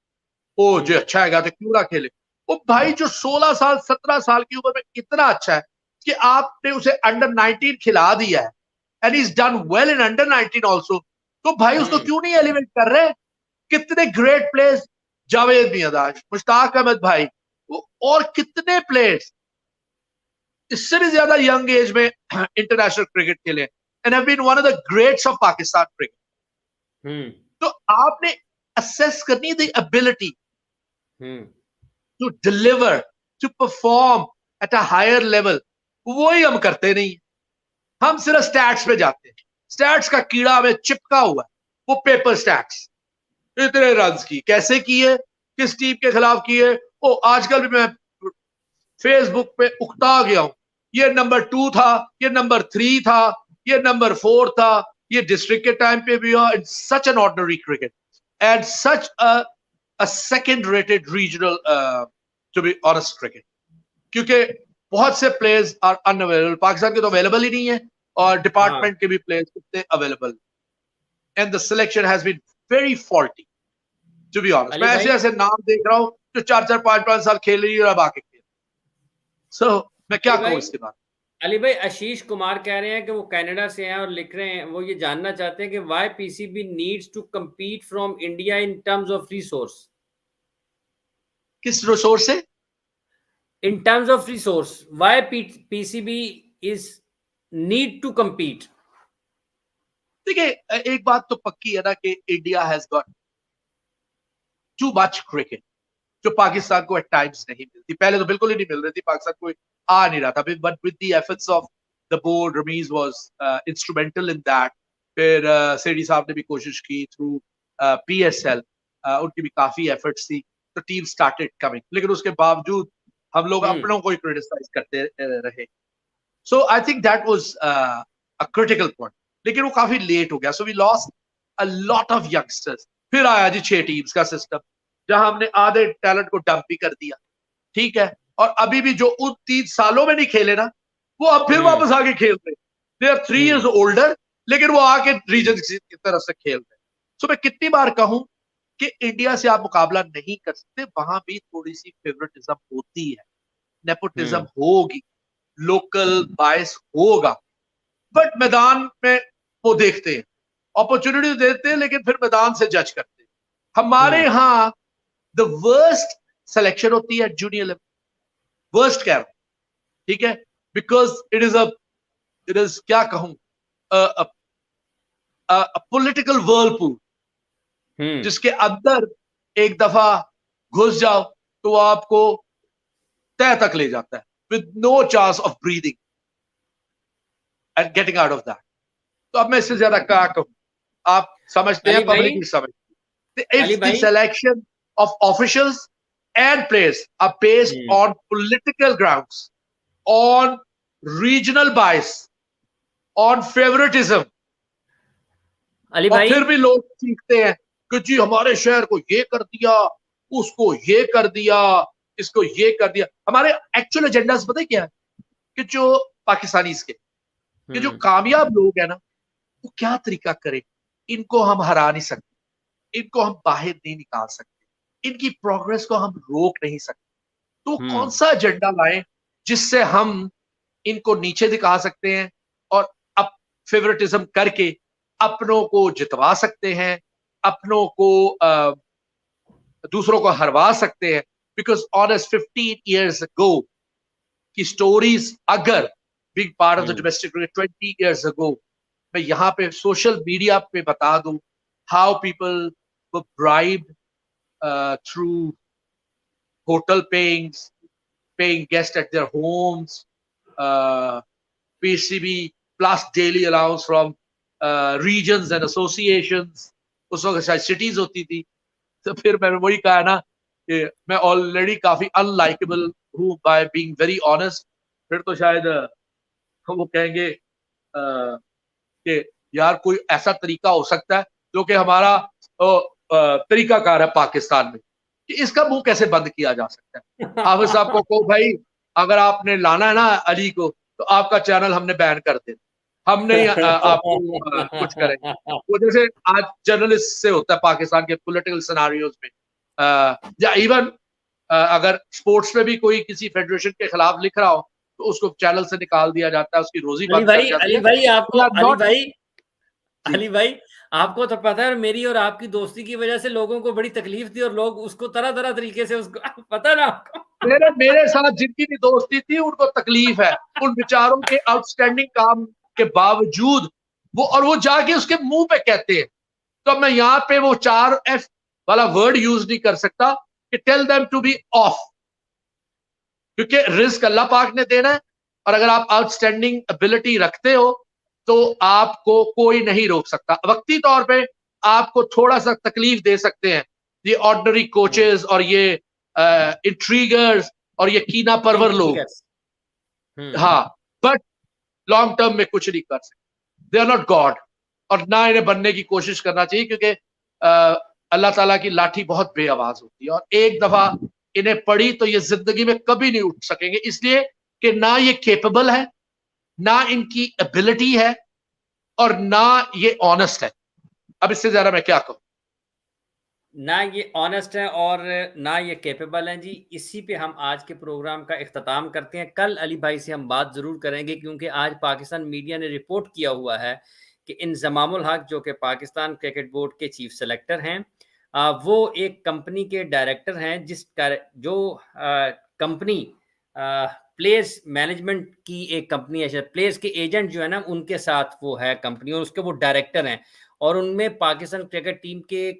ओ जो अच्छा है तो क्यों ना खेले। वो भाई जो 16 साल 17 साल की उम्र में इतना अच्छा है कि आपने उसे अंडर 19 खिला दिया है, and is done well in under 19 also, तो भाई उसको क्यों नहीं एलिवेट कर रहे? कितने ग्रेट प्लेयर्स, जावेद मियांदाद, मुश्ताक अहमद भाई, और कितने प्लेयर्स इससे भी ज्यादा यंग एज में इंटरनेशनल क्रिकेट खेले and have been one of the greats of Pakistan cricket. तो आपने असेस करनी the ability to deliver, to perform at a higher level. वही हम करते नहीं, हम सिर्फ स्टैट्स पे जाते हैं। स्टैट्स का कीड़ा हमें चिपका हुआ है, वो पेपर स्टैट्स। इतने रन की कैसे किए, किस टीम के खिलाफ किए। ओ आजकल भी मैं फेसबुक पे उकता गया हूं, ये नंबर 2 था, ये नंबर 3 था, ये नंबर 4 था, ये डिस्ट्रिक्ट के टाइम पे भी हुआ। It's such an ordinary cricket and such a second rated regional, to be honest, cricket. क्योंकि बहुत से प्लेयर्स आर अनअवेलेबल, पाकिस्तान के तो अवेलेबल ही नहीं है, और डिपार्टमेंट के भी प्लेयर्स कितने available, and the selection has been very faulty, to be honest. Ali मैं ऐसे भाई, ऐसे नाम देख रहा हूं जो 4-4 5-5 साल खेल रही है और अब आके खेल। सो मैं क्या अली कहूं भाई, इसके बाद। अली भाई, आशीष कुमार कह रहे हैं कि वो कनाडा से हैं और लिख रहे हैं, वो ये जानना चाहते हैं कि why PCB needs to compete from India in terms of resource. किस रिसोर्स से? In terms of resource, why PCB is need to compete? देखिए एक बात तो पक्की है ना कि India has got too much cricket, जो पाकिस्तान को एट टाइम्स नहीं मिलती। पहले तो बिल्कुल ही नहीं मिल रही थी, पाकिस्तान को आ नहीं रहा था, but with the efforts of the board, Ramiz was instrumental in that. फिर सेठी साहब ने भी कोशिश की थ्रू पीएसएल, उनकी भी काफी एफर्ट्स थी, तो टीम स्टार्टेड कमिंग। लेकिन उसके बावजूद हम लोग अपनों को ही क्रिटिसाइज करते रहे। So I think that was a critical point, लेकिन वो काफी लेट हो गया, so we lost a lot of youngsters. फिर आया जी 6 टीम्स का सिस्टम, जहां हमने आधे टैलेंट को डंप भी कर दिया। ठीक है, और अभी भी जो उन 3 सालों में नहीं खेले ना, वो अब फिर वापस आके खेल रहे। दे आर 3 years ओल्डर, लेकिन वो आके रीजन की तरफ से खेल रहे। सो मैं कितनी बार कहूं कि इंडिया से आप मुकाबला नहीं कर सकते, वहां भी थोड़ी सी फेवरेटिज्म होती है, नेपोटिज्म होगी, लोकल बायस होगा, बट मैदान में वो देखते हैं, अपॉर्चुनिटी देते हैं, लेकिन फिर मैदान से जज करते हैं। हमारे यहाँ द वर्स्ट सिलेक्शन होती है जूनियर लेवल, वर्स्ट कह रहा हूं, ठीक है, बिकॉज इट इज क्या कहूं, पॉलिटिकल वर्लपूल, जिसके अंदर एक दफा घुस जाओ तो वो आपको तय तक ले जाता है, with no chance of breathing and getting out of that. तो अब मैं इससे ज्यादा क्या कहूं, आप समझते हैं, अली भाई, पब्लिक भी समझती है। अली If the भाई, selection of officials and players are based on political grounds, on regional bias, on favoritism, Ali और भाई, फिर भी लोग सीखते हैं कि जी हमारे शहर को ये कर दिया, उसको ये कर दिया, इसको ये कर दिया। हमारे एक्चुअल एजेंडास पता है क्या है? कि जो पाकिस्तानी के, कि जो कामयाब लोग हैं ना, वो क्या तरीका करें, इनको हम हरा नहीं सकते, इनको हम बाहर नहीं निकाल सकते, इनकी प्रोग्रेस को हम रोक नहीं सकते। तो कौन सा एजेंडा लाएं जिससे हम इनको नीचे दिखा सकते हैं और अब फेवरेटिज्म करके अपनों को जितवा सकते हैं, अपनों को दूसरों को हरवा सकते हैं। बिकॉज ऑन 15 years ago की स्टोरीज अगर big part of the domestic cricket 20 years ago मैं यहाँ पे सोशल मीडिया पे बता दूं how people were bribed through hotel paying guests at their homes, PCB plus daily allowance from regions and associations. उस वक्त शायद सिटीज होती थी, तो फिर मैंने वही कहा ना कि मैं ऑलरेडी काफी अनलाइकेबल हूँ बाय बीइंग वेरी ऑनेस्ट। फिर तो शायद वो कहेंगे कि यार कोई ऐसा तरीका हो सकता है जो कि हमारा तरीकाकार है पाकिस्तान में, कि इसका मुंह कैसे बंद किया जा सकता है। हाफिज साहब को कहो भाई अगर आपने लाना है ना अली को तो आपका चैनल हमने बैन कर देना, हम नहीं आपको कुछ करेंगे। वो जैसे आज जर्नलिस्ट से होता है पाकिस्तान के पॉलिटिकल सिनारियोज में, या इवन अगर स्पोर्ट्स में भी कोई किसी फेडरेशन के खिलाफ लिख रहा हो तो उसको चैनल से निकाल दिया जाता है, उसकी रोजी बंद कर जाती है। अली भाई आपको तो पता है मेरी और आपकी दोस्ती की वजह से लोगों को बड़ी तकलीफ थी और लोग उसको तरह तरह तरीके से उसको पता ना आपको मेरे साथ जिनकी भी दोस्ती थी उनको तकलीफ है उन बेचारों के आउटस्टैंडिंग काम के बावजूद वो जाके उसके मुंह पे कहते हैं। तो मैं यहाँ पे वो 4F वाला वर्ड यूज नहीं कर सकता कि tell them to be off, क्योंकि रिस्क अल्लाह पाक ने देना है और अगर आप आउटस्टैंडिंग एबिलिटी रखते हो तो आपको कोई नहीं रोक सकता। वक्ती तौर पे आपको थोड़ा सा तकलीफ दे सकते हैं ये ऑर्डिनरी कोचेस और ये इंट्रीगर्स और ये कीना परवर लोग, हाँ, बट लॉन्ग टर्म में कुछ नहीं कर सकते। दे आर नॉट गॉड और ना इन्हें बनने की कोशिश करना चाहिए, क्योंकि अल्लाह ताला की लाठी बहुत बेआवाज होती है और एक दफा इन्हें पड़ी तो ये जिंदगी में कभी नहीं उठ सकेंगे, इसलिए कि ना ये केपेबल है, ना इनकी एबिलिटी है और ना ये ऑनेस्ट है। अब इससे ज्यादा मैं क्या कहूं। ना ये ऑनेस्ट है और ना ये कैपेबल हैं जी। इसी पे हम आज के प्रोग्राम का इख्तिताम करते हैं। कल अली भाई से हम बात ज़रूर करेंगे क्योंकि आज पाकिस्तान मीडिया ने रिपोर्ट किया हुआ है कि इंज़मामुल हक जो कि पाकिस्तान क्रिकेट बोर्ड के चीफ सेलेक्टर हैं, वो एक कंपनी के डायरेक्टर हैं जो कंपनी प्लेयर्स मैनेजमेंट की एक कंपनी है, प्लेयर्स के एजेंट जो है ना उनके साथ वो है कंपनी और उसके वो डायरेक्टर हैं और उनमें पाकिस्तान क्रिकेट टीम के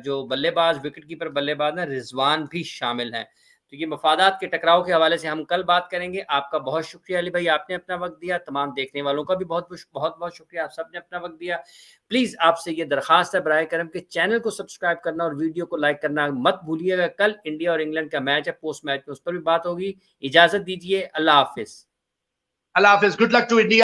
जो बल्लेबाज विकेट कीपर बल्लेबाज हैं रिजवान भी शामिल हैं। तो ये मफादात के टकराव के हवाले से हम कल बात करेंगे। आपका बहुत शुक्रिया अली भाई, आपने अपना वक्त दिया। तमाम देखने वालों का भी बहुत बहुत शुक्रिया, आप सबने अपना वक्त दिया। प्लीज़ आपसे ये दरख्वास्त है बराए करम कि चैनल को सब्सक्राइब करना और वीडियो को लाइक करना मत भूलिएगा। कल इंडिया और इंग्लैंड का मैच है, पोस्ट मैच में उस पर भी बात होगी। इजाज़त दीजिए, अल्लाह हाफिज़। अल्लाह हाफिज़, गुड लक टू इंडिया।